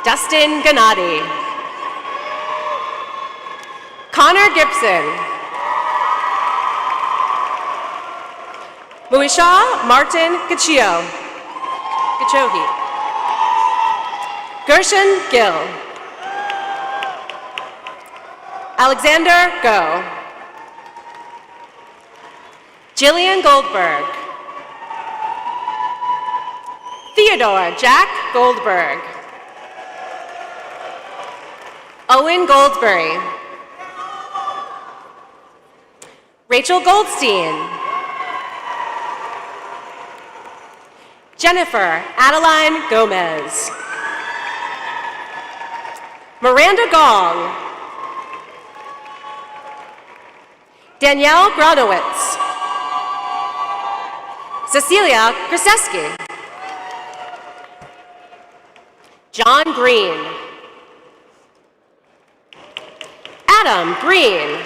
Dustin Gennady, Connor Gibson, Muisha Martin Gachiohi, Gershon Gill, Alexander Go, Jillian Goldberg, Theodore Jack Goldberg, Owen Goldsberry. Rachel Goldstein. Jennifer Adeline Gomez. Miranda Gong. Danielle Gronowitz. Cecilia Krzeski. John Green. Adam Green.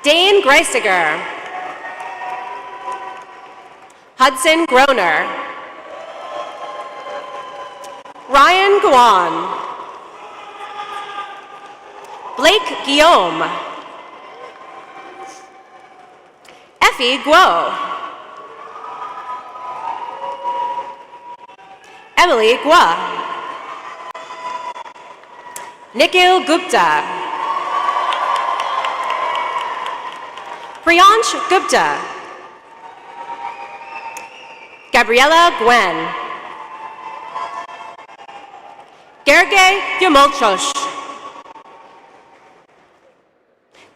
Dane Greisiger. Hudson Groner. Ryan Guan. Blake Guillaume. Effie Guo. Emily Gua. Nikhil Gupta. Priyansh Gupta. Gabriella Gwen. Gergely Yamolchosh.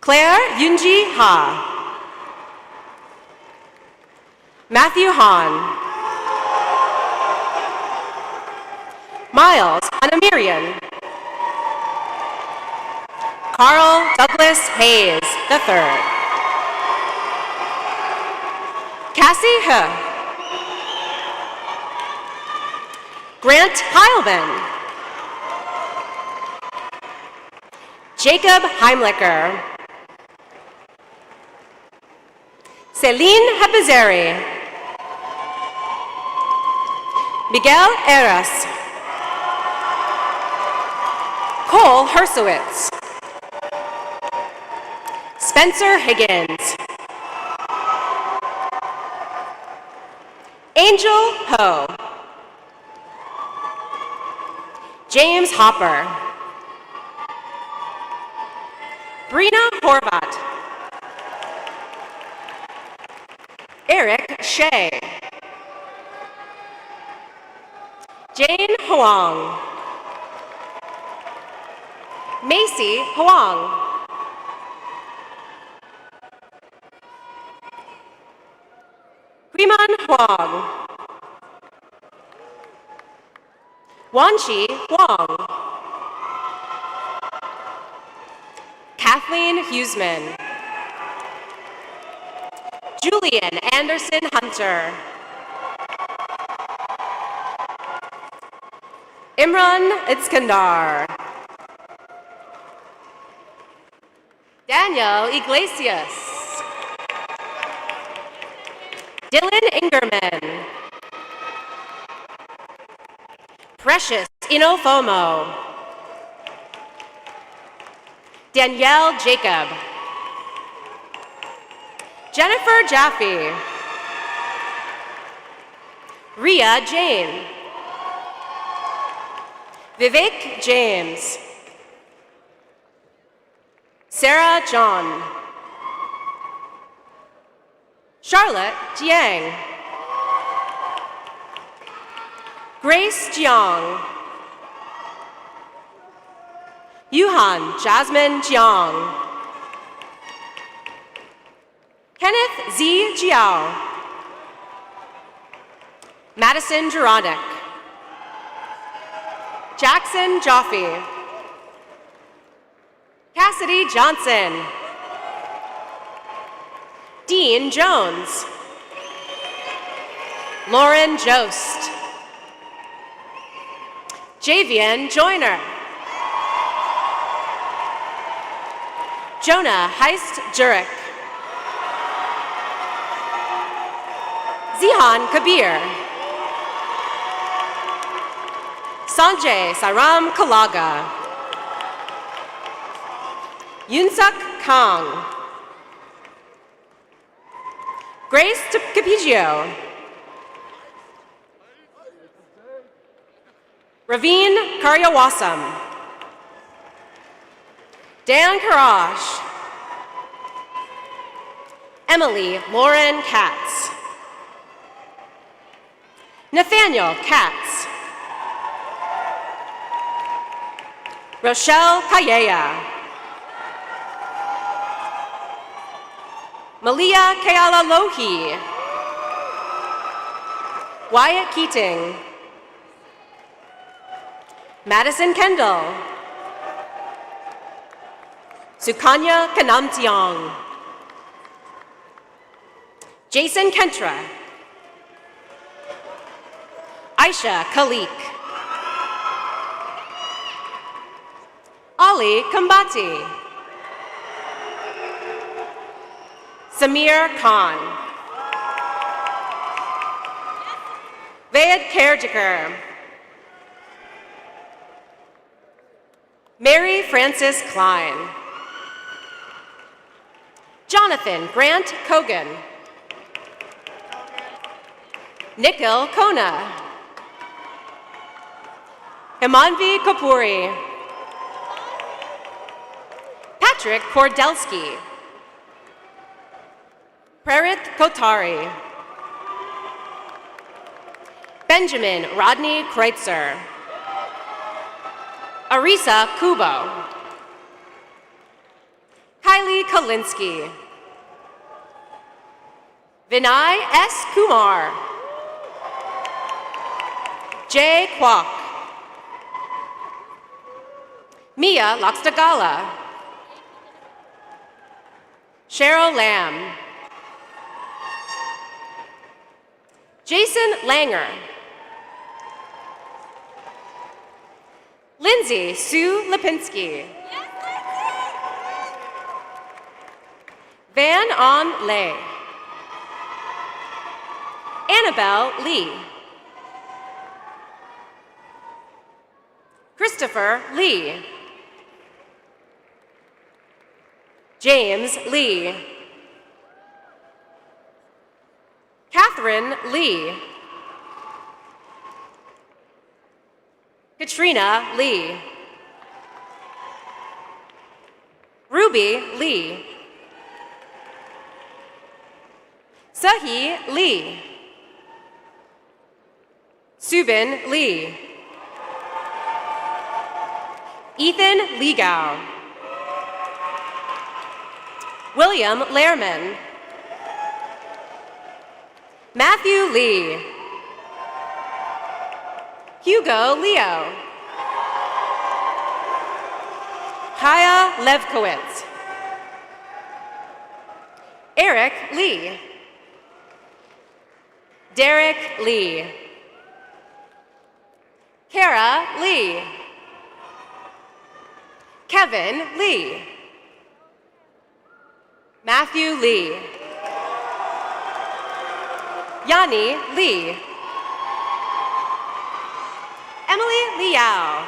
Claire Yunji Ha. Matthew Hahn. Miles Anamirian. Carl Douglas Hayes III. Cassie He. Grant Heilman. Jacob Heimlicher. Celine Hapizeri. Miguel Eras. Cole Hersowitz. Spencer Higgins. Angel Ho. James Hopper. Brina Horvat. Eric Shea. Jane Huang. Macy Huang. Guiman Huang. Wanqi Huang. Kathleen Huseman. Julian Anderson Hunter. Imran Iskandar. Daniel Iglesias. Dylan Ingerman. Precious Inofomo. Danielle Jacob. Jennifer Jaffe. Ria Jane. Vivek James. Sarah John. Charlotte Jiang. Grace Jiang. Yuhan Jasmine Jiang. Kenneth Z. Jiao. Madison Juronic. Jackson Joffe. Cassidy Johnson. Dean Jones. Lauren Jost. Javian Joyner. Jonah Heist Jurek. Zihan Kabir. Sanjay Saram Kalaga. Yunsuk Kang. Grace Capigio. Raveen Karyawasam. Dan Karash. Emily Lauren Katz. Nathaniel Katz. Rochelle Kayea. Malia Keala Lohi. Wyatt Keating. Madison Kendall. Sukanya Kanamtiong. Jason Kentra. Aisha Khalik. Ali Kambati. Samir Khan. Ved Kerjiker. Mary Frances Klein. Jonathan Grant Kogan. Nikhil Kona. Himanvi Kapuri. Patrick Kordelski. Prerit Kotari. Benjamin Rodney Kreutzer. Arisa Kubo. Kylie Kalinsky. Vinay S. Kumar. Jay Kwok. Mia Lakstagala. Cheryl Lamb. Jason Langer. Lindsay Sue Lipinski. Van On Lay. Annabelle Lee. Christopher Lee. James Lee. Catherine Lee. Katrina Lee. Ruby Lee. Sahi Lee. Subin Lee. Ethan Legau. William Lehrman. Matthew Lee. Hugo Leo. Kaya Levkowitz. Eric Lee. Derek Lee. Kara Lee. Kevin Lee. Matthew Lee. Yanni Lee. Emily Liao.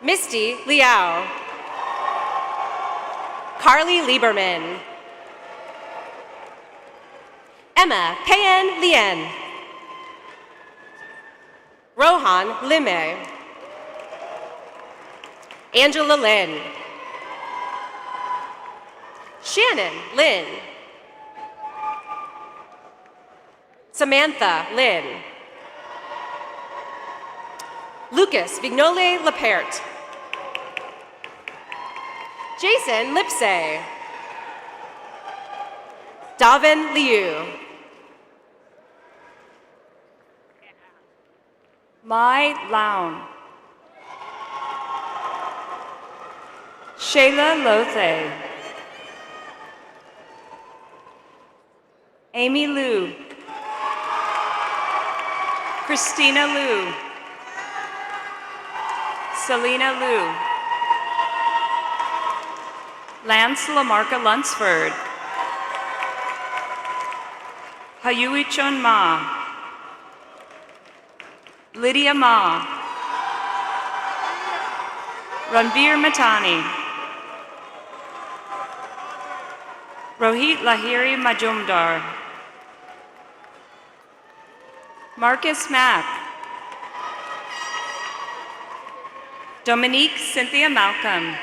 Misty Liao. Carly Lieberman. Emma Payen Lien. Rohan Lime. Angela Lin. Shannon Lin. Samantha Lin. Lucas Vignole Laperte. Jason Lipsey. Davin Liu. Mai Lown. Shayla Lothe. Amy Liu. Christina Liu. Selena Liu. Lance Lamarca Lunsford. Hayui Chon Ma. Lydia Ma. Ranbir Matani. Rohit Lahiri Majumdar. Marcus Mack. Dominique Cynthia Malcolm.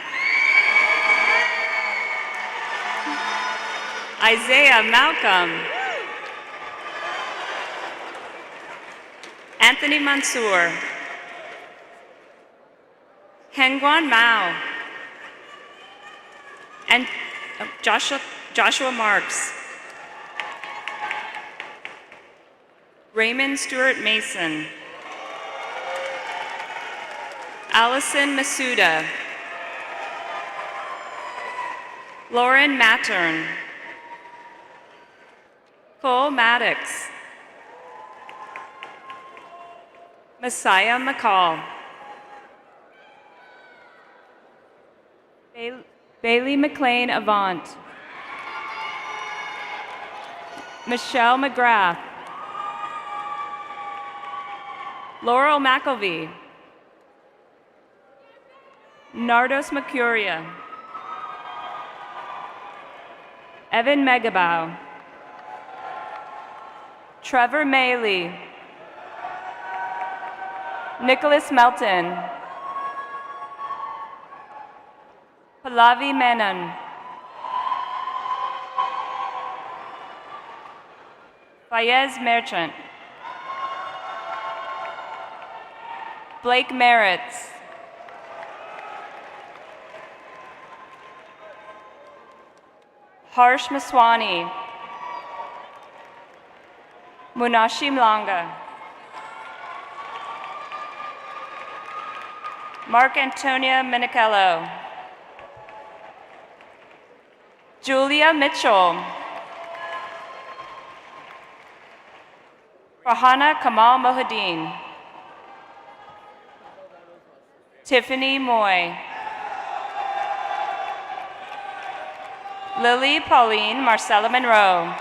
Isaiah Malcolm. Anthony Mansour. Hengguan Mao. And Joshua Marks. Raymond Stewart Mason. Allison Masuda. Lauren Mattern. Cole Maddox. Messiah McCall. Bailey McLean Avant. Michelle McGrath. Laurel McElvey. Nardos Mercuria. Evan Megabow. Trevor Maley. Nicholas Melton. Pallavi Menon. Fayez Merchant. Blake Merritts. Harsh Maswani. Munashi Mlanga. Mark Antonia Minichello. Julia Mitchell. Farhana Kamal Mohadeen. Tiffany Moy. Lily Pauline Marcella Monroe.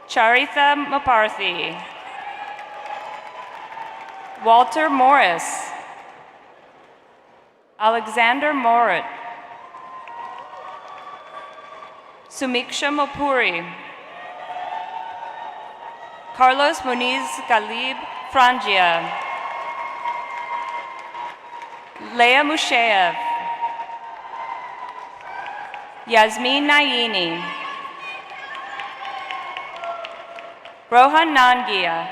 Charitha Moparthy. Walter Morris. Alexander Morit. Sumiksha Mopuri. Carlos Muniz Galib Frangia. Leah Musheyev. Yasmin Naini. Rohan Nangia.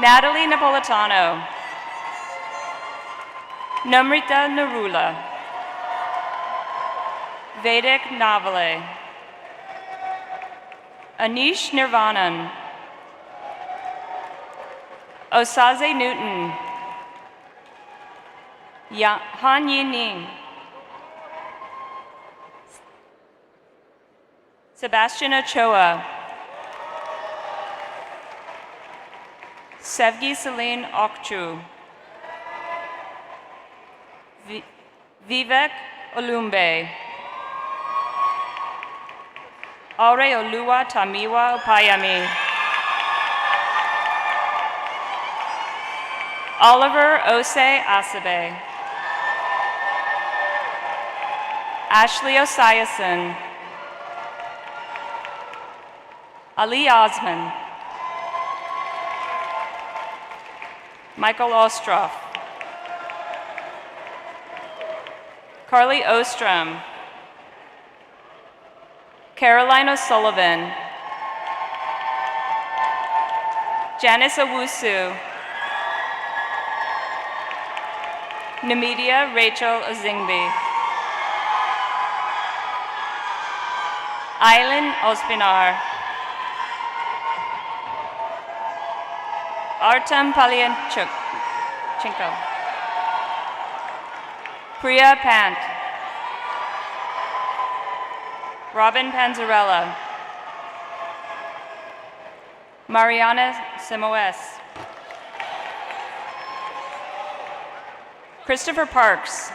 Natalie Napolitano. Namrita Narula. Vedic Navale. Anish Nirvanan. Osaze Newton. Han Yining. Sebastian Ochoa. Sevgi Celine Okchu. Vivek Olumbe. Aure Oluwa Tamiwa Opayami. Oliver Ose Asabe. Ashley Osiason. Ali Osman. Michael Ostroff. Carly Ostrom. Caroline O'Sullivan. Janice Owusu. Namidia Rachel Ozingbi. Aileen Ospinar. Artem Palianchenko. Priya Pant. Robin Panzarella. Mariana Simoes. Christopher Parks.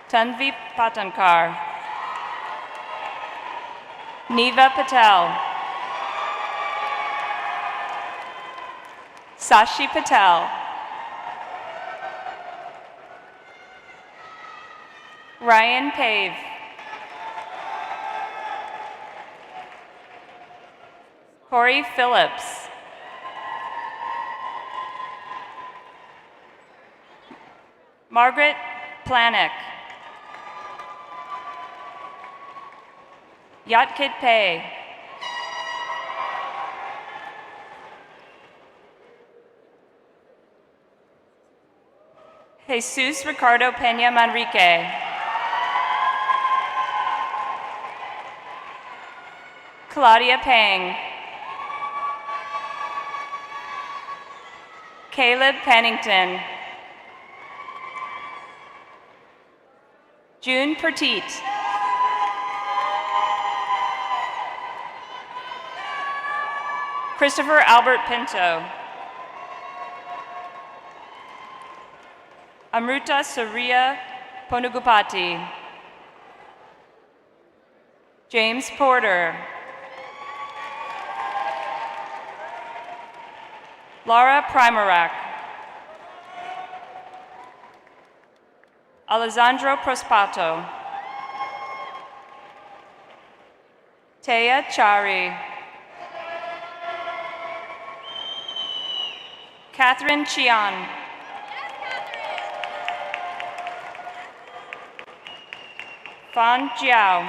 Tanvi Patankar. Neva Patel. Sashi Patel. Ryan Pave. Corey Phillips. Margaret Planick. Yatkit Pei. Jesus Ricardo Peña Manrique. Claudia Pang. Caleb Pennington. June Petit. Christopher Albert Pinto. Amruta Surya Ponugupati. James Porter. Laura Primorak. Alessandro Prospato. Taya Chari. Catherine Chian. Fan Jiao.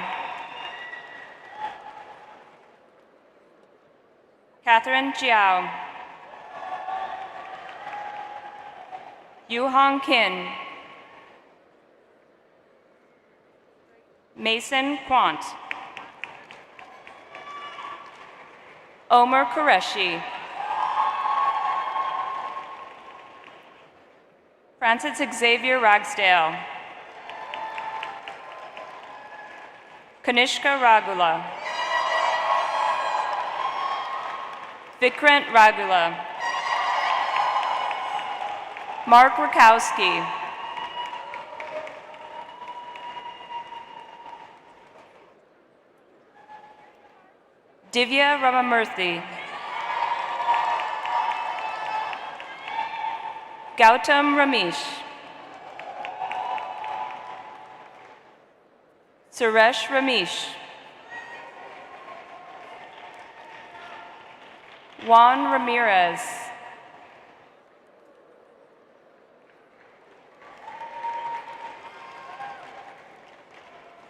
Catherine Jiao. Yu Hong Kin. Mason Quant. Omer Qureshi. Francis Xavier Ragsdale. Kanishka Ragula. Vikrant Ragula. Mark Rakowski. Divya Ramamurthy. Gautam Ramesh. Suresh Ramesh. Juan Ramirez.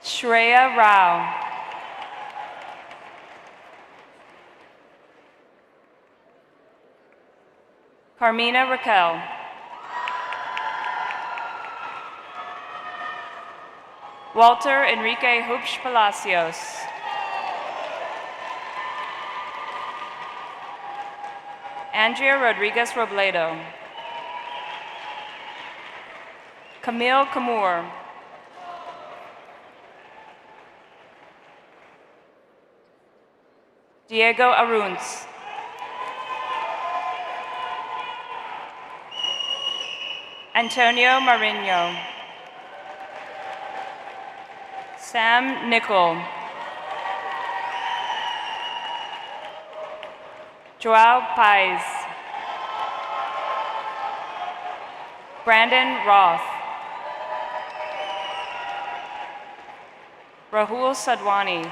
Shreya Rao. Carmina Raquel. Walter Enrique Hoops Palacios. Andrea Rodriguez Robledo. Camille Kamour. Diego Aruns. Antonio Marino. Sam Nickel. Joao Pais. Brandon Roth. Rahul Sadwani.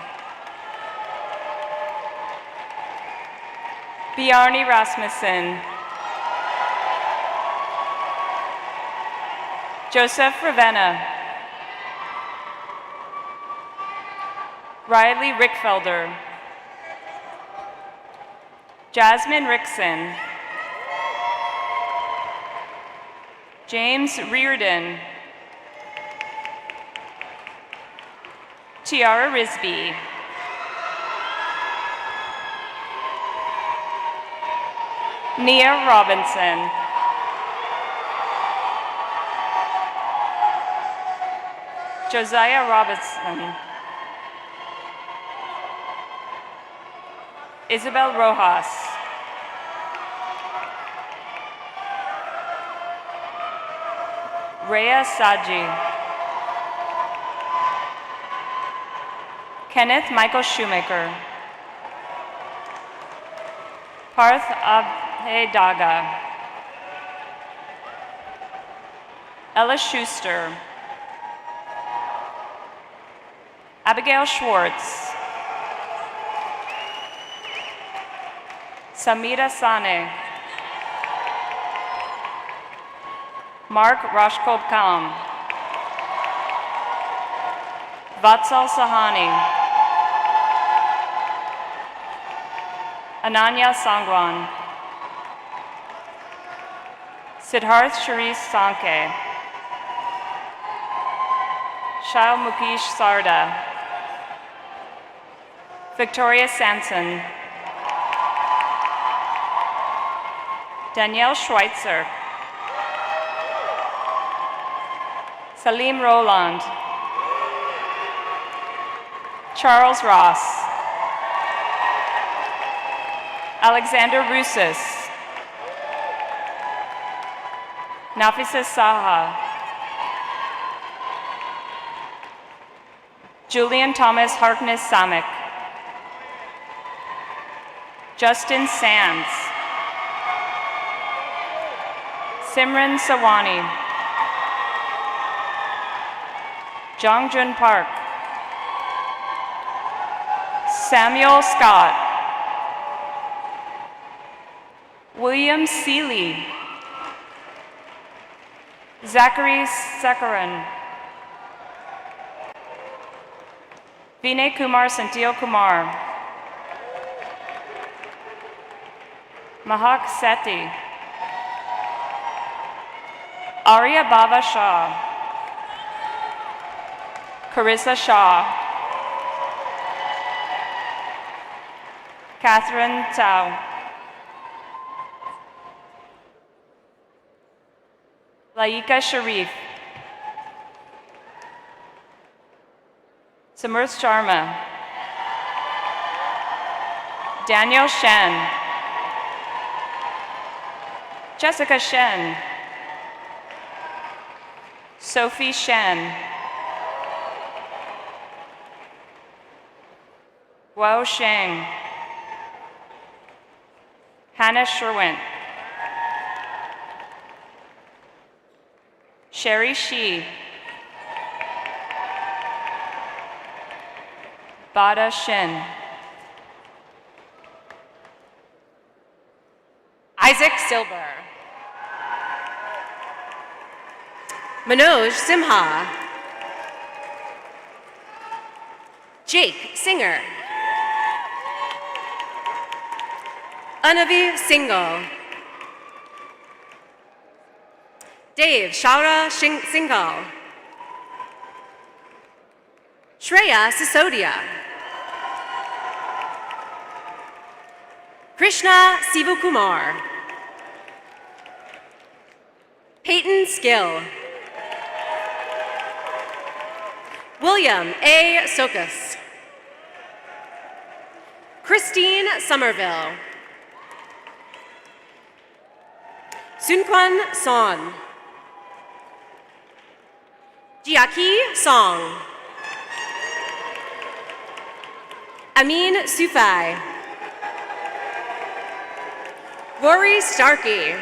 Bjarni Rasmussen. Joseph Ravenna. Riley Rickfelder. Jasmine Rickson. James Reardon. Tiara Risby. Nia Robinson. Josiah Robertson. Isabel Rojas. Rhea Saji. Kenneth Michael Shoemaker. Parth Abhedaga. Ella Schuster. Abigail Schwartz. Samira Sane. Mark Rashkob Kam. Vatsal Sahani. Ananya Sangwan. Siddharth Sharice Sanke. Shail Mukesh Sarda, Victoria Sanson, Danielle Schweitzer, Salim Roland, Charles Ross, Alexander Roussis, Nafisa Saha, Julian Thomas Harkness Samek, Justin Sands, Simran Sawani, Jongjun Park, Samuel Scott, William Seeley, Zachary Sakaran, Vinay Kumar Santil Kumar, Mahak Sethi, Arya Baba Shah, Carissa Shaw, Catherine Tao, Laika Sharif, Samarth Sharma, Daniel Shen, Jessica Shen, Sophie Shen, Guo Sheng, Hannah Sherwin, Sherry Shi, Bada Shin, Isaac Silber, Manoj Simha, Jake Singer, Anavi Singhal, Dave Shaura Singhal, Shreya Sisodia, Krishna Sivakumar, Peyton Skill, William A. Sokas, Christine Somerville, Sunquan Son, Jiaki Song, Amin Sufai, Rory Starkey,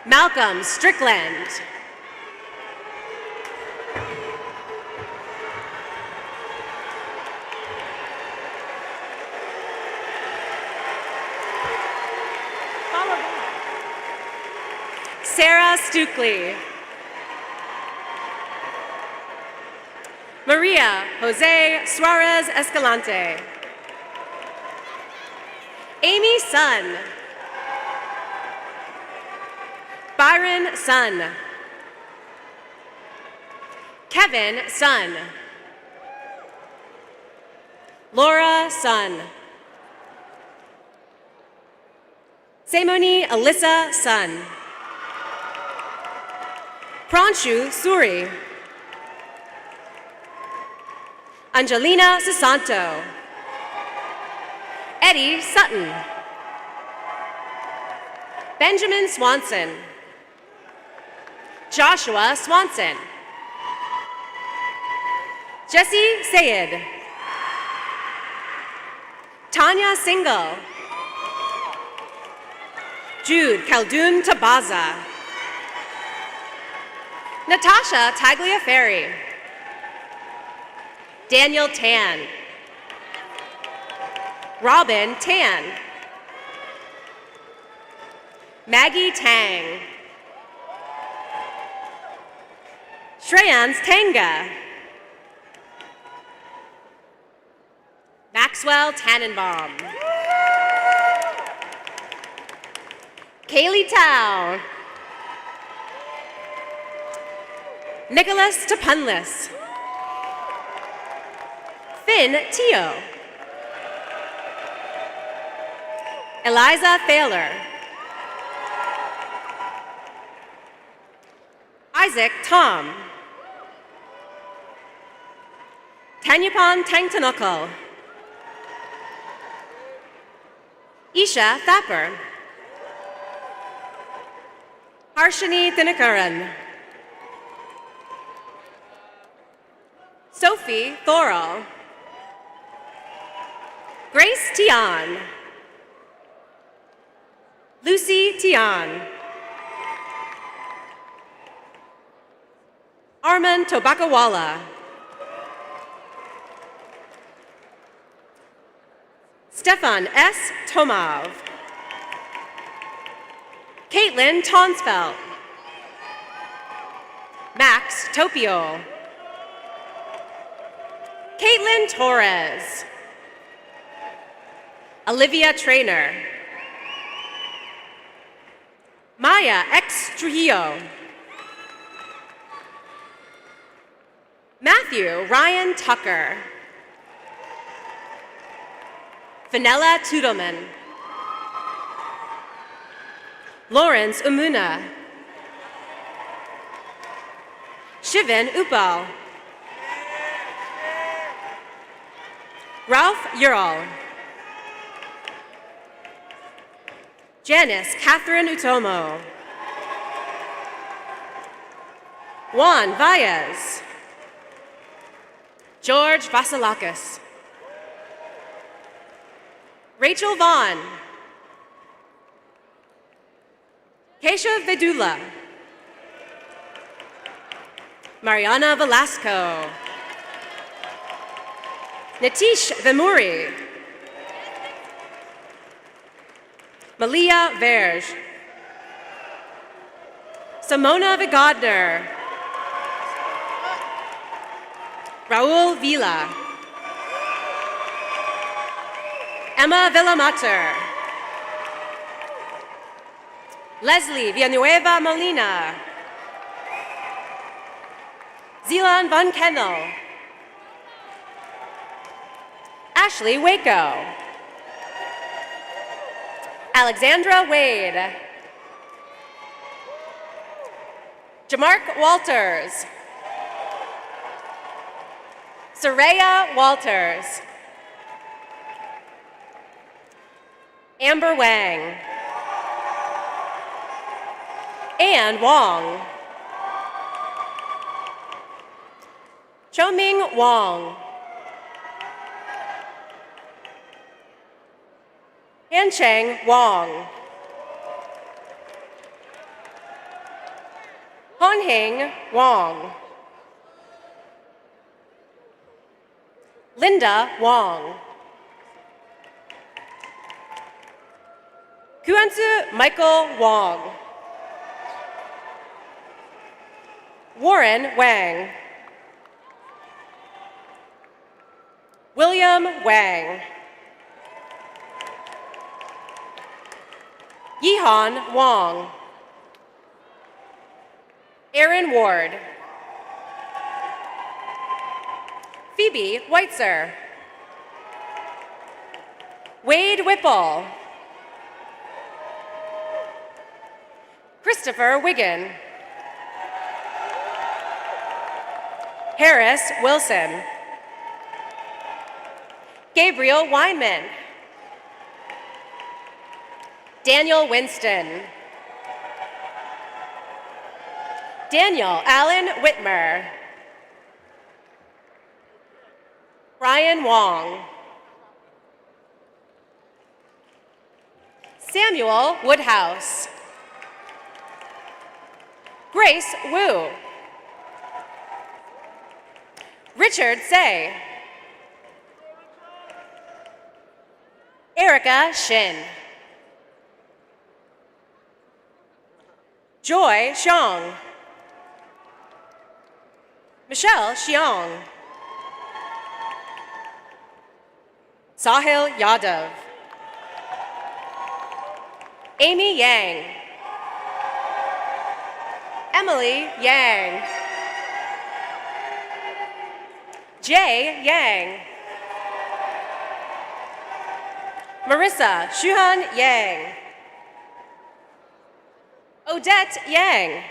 Malcolm Strickland, Sarah Stukely, Maria Jose Suarez Escalante, Amy Sun, Byron Sun, Kevin Sun, Laura Sun, Semoni Alyssa Sun, Pranshu Suri, Angelina Sasanto, Eddie Sutton, Benjamin Swanson, Joshua Swanson, Jesse Sayed, Tanya Singhal, Jude Khaldun Tabaza, Natasha Tagliaferri, Daniel Tan, Robin Tan, Maggie Tang, Shreyans Tanga, Maxwell Tannenbaum, Kaylee Tao, Nicholas Tepunlis. Finn Teo. Eliza Thaler. Isaac Tom. Tanyapon Tangtanukal. Isha Thapper. Harshini Dinakaran. Sophie Thoral. Grace Tian. Lucy Tian. Arman Tobakawala. Stefan S. Tomov. Caitlin Tonsfeld. Max Topio. Caitlin Torres. Olivia Trainer. Maya X. Trujillo. Matthew Ryan Tucker. Vanella Tudelman. Lawrence Umuna. Shivan Upal. Ralph Ural. Janice Catherine Utomo. Juan Valles. George Vasilakis. Rachel Vaughn. Keisha Vedula. Mariana Velasco. Nitish Vemuri. Malia Verge. Simona Vigodner. Raul Vila. Emma Villamater. Leslie Villanueva Molina. Zeelan Van Kennel. Ashley Waco. Alexandra Wade. Jamark Walters. Soraya Walters. Amber Wang. Anne Wong. Choming Wong. Hancheng Wong. Honheng Wong. Linda Wong. Kuansu Michael Wong. Warren Wang. William Wang. Yihan Wong. Aaron Ward. Phoebe Weitzer. Wade Whipple. Christopher Wiggin. Harris Wilson. Gabriel Weinman. Daniel Winston. Daniel Allen Whitmer. Brian Wong. Samuel Woodhouse. Grace Wu. Richard Say. Erica Shin. Joy Xiong. Michelle Xiong. Sahil Yadav. Amy Yang. Emily Yang. Jay Yang. Marissa Shuhan Yang. Odette Yang.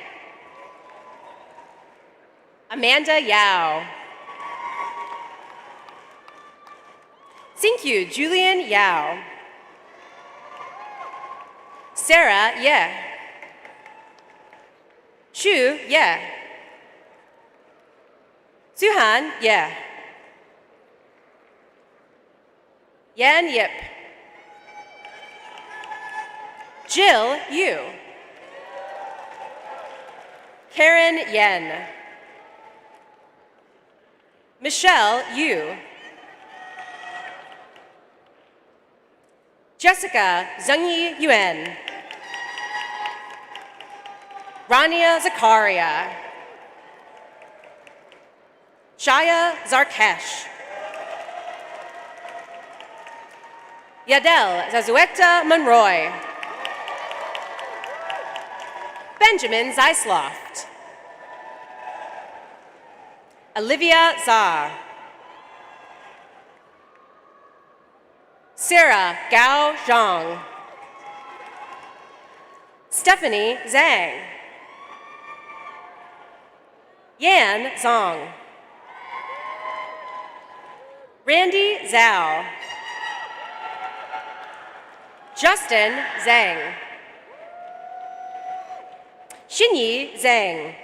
Amanda Yao. Xinkyu Julian Yao. Sarah Ye. Shu Ye. Suhan Ye. Yan Yip. Jill Yu. Karen Yen. Michelle Yu. Jessica Zhengyi Yuan. Rania Zakaria. Shaya Zarkesh. Yadel Zazueta Monroy. Benjamin Zeisloft. Olivia Zar. Sarah Gao Zhang. Stephanie Zhang. Yan Zong. Randy Zhao. Justin Zhang. Xinyi Zhang.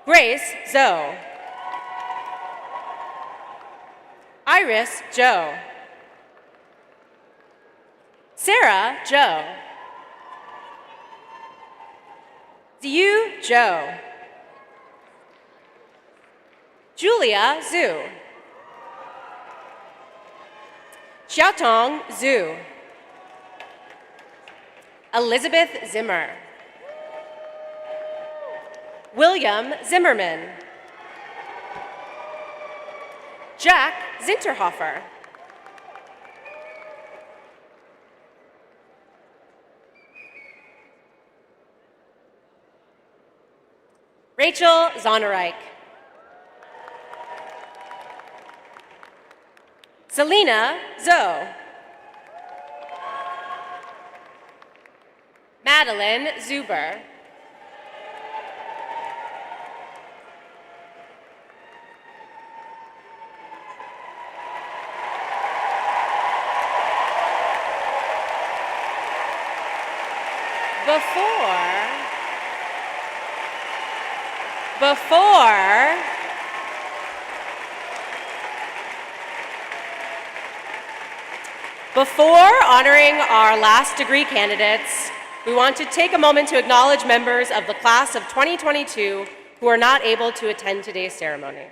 Grace Zhou. Iris Zhou. Sarah Zhou. Ziyu Zhou. Julia Zhu. Xiaotong Zhu. Elizabeth Zimmer. William Zimmerman. Jack Zinterhofer. Rachel Zonnereich. Selena Zhou. Madeline Zuber. Before honoring our last degree candidates, we want to take a moment to acknowledge members of the class of 2022 who are not able to attend today's ceremony.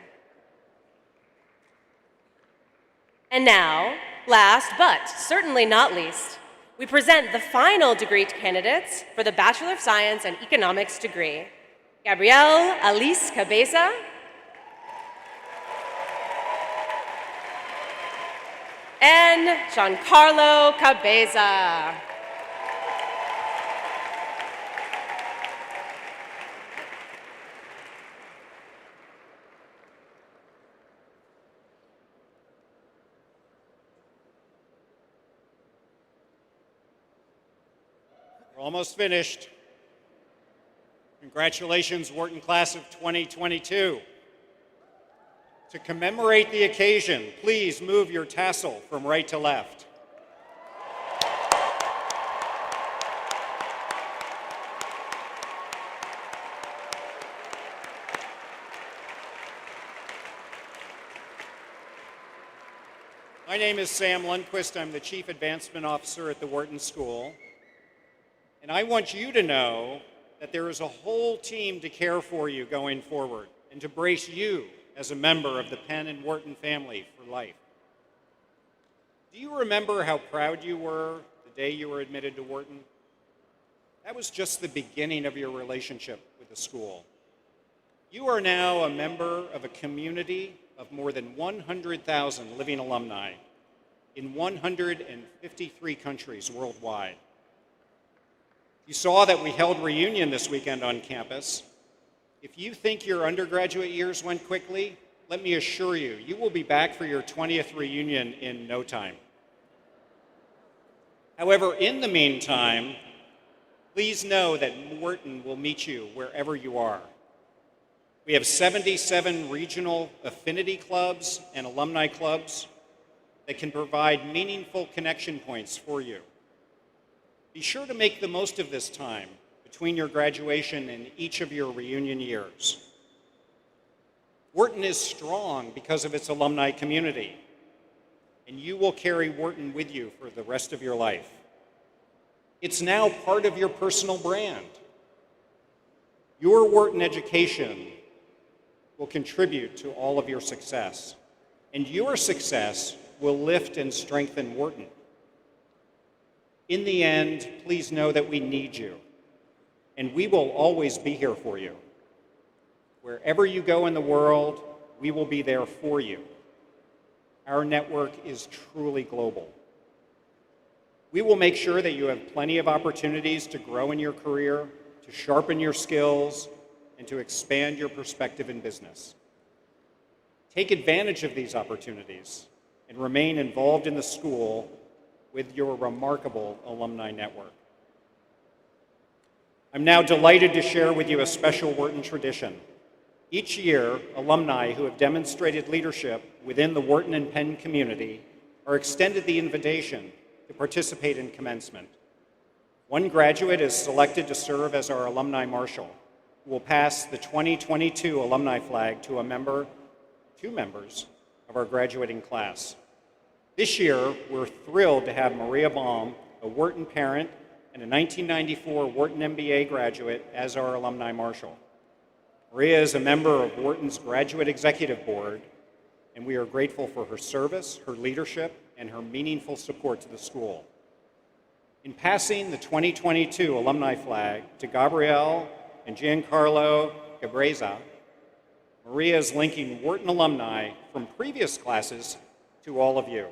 And now, last but certainly not least, we present the final degree candidates for the Bachelor of Science and Economics degree. Gabrielle Alice Cabeza, and Giancarlo Cabeza. We're almost finished. Congratulations, Wharton class of 2022. To commemorate the occasion, please move your tassel from right to left. My name is Sam Lundquist. I'm the Chief Advancement Officer at the Wharton School. And I want you to know that there is a whole team to care for you going forward and to brace you as a member of the Penn and Wharton family for life. Do you remember how proud you were the day you were admitted to Wharton? That was just the beginning of your relationship with the school. You are now a member of a community of more than 100,000 living alumni in 153 countries worldwide. You saw that we held reunion this weekend on campus. If you think your undergraduate years went quickly, let me assure you, you will be back for your 20th reunion in no time. However, in the meantime, please know that Wharton will meet you wherever you are. We have 77 regional affinity clubs and alumni clubs that can provide meaningful connection points for you. Be sure to make the most of this time between your graduation and each of your reunion years. Wharton is strong because of its alumni community, and you will carry Wharton with you for the rest of your life. It's now part of your personal brand. Your Wharton education will contribute to all of your success, and your success will lift and strengthen Wharton. In the end, please know that we need you, and we will always be here for you. Wherever you go in the world, we will be there for you. Our network is truly global. We will make sure that you have plenty of opportunities to grow in your career, to sharpen your skills, and to expand your perspective in business. Take advantage of these opportunities and remain involved in the school with your remarkable alumni network. I'm now delighted to share with you a special Wharton tradition. Each year, alumni who have demonstrated leadership within the Wharton and Penn community are extended the invitation to participate in commencement. One graduate is selected to serve as our Alumni Marshal, who will pass the 2022 alumni flag to two members of our graduating class. This year, we're thrilled to have Maria Baum, a Wharton parent and a 1994 Wharton MBA graduate, as our Alumni Marshal. Maria is a member of Wharton's Graduate Executive Board, and we are grateful for her service, her leadership, and her meaningful support to the school. In passing the 2022 alumni flag to Gabrielle and Giancarlo Gabreza, Maria is linking Wharton alumni from previous classes to all of you.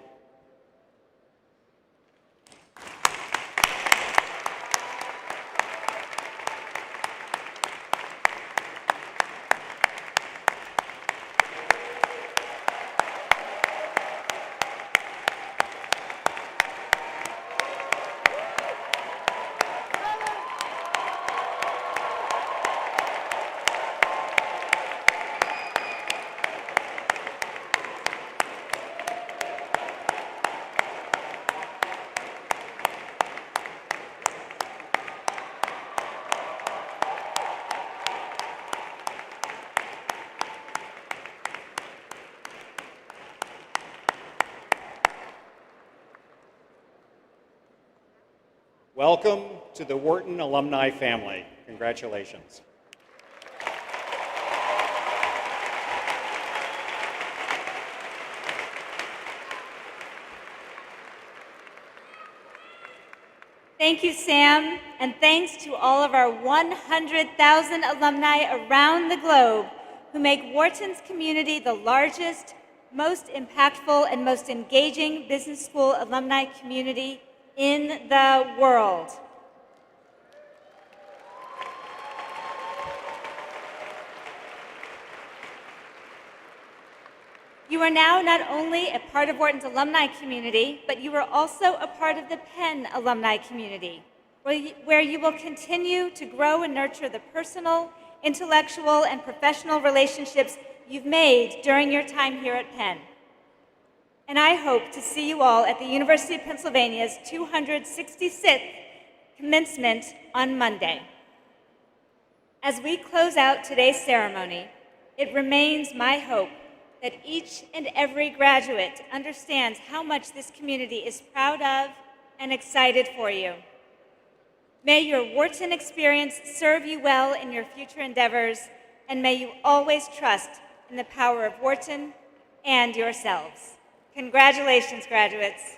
Welcome to the Wharton alumni family. Congratulations. Thank you, Sam, and thanks to all of our 100,000 alumni around the globe who make Wharton's community the largest, most impactful, and most engaging business school alumni community in the world. You are now not only a part of Wharton's alumni community, but you are also a part of the Penn alumni community, where you will continue to grow and nurture the personal, intellectual, and professional relationships you've made during your time here at Penn. And I hope to see you all at the University of Pennsylvania's 266th commencement on Monday. As we close out today's ceremony, it remains my hope that each and every graduate understands how much this community is proud of and excited for you. May your Wharton experience serve you well in your future endeavors, and may you always trust in the power of Wharton and yourselves. Congratulations, graduates.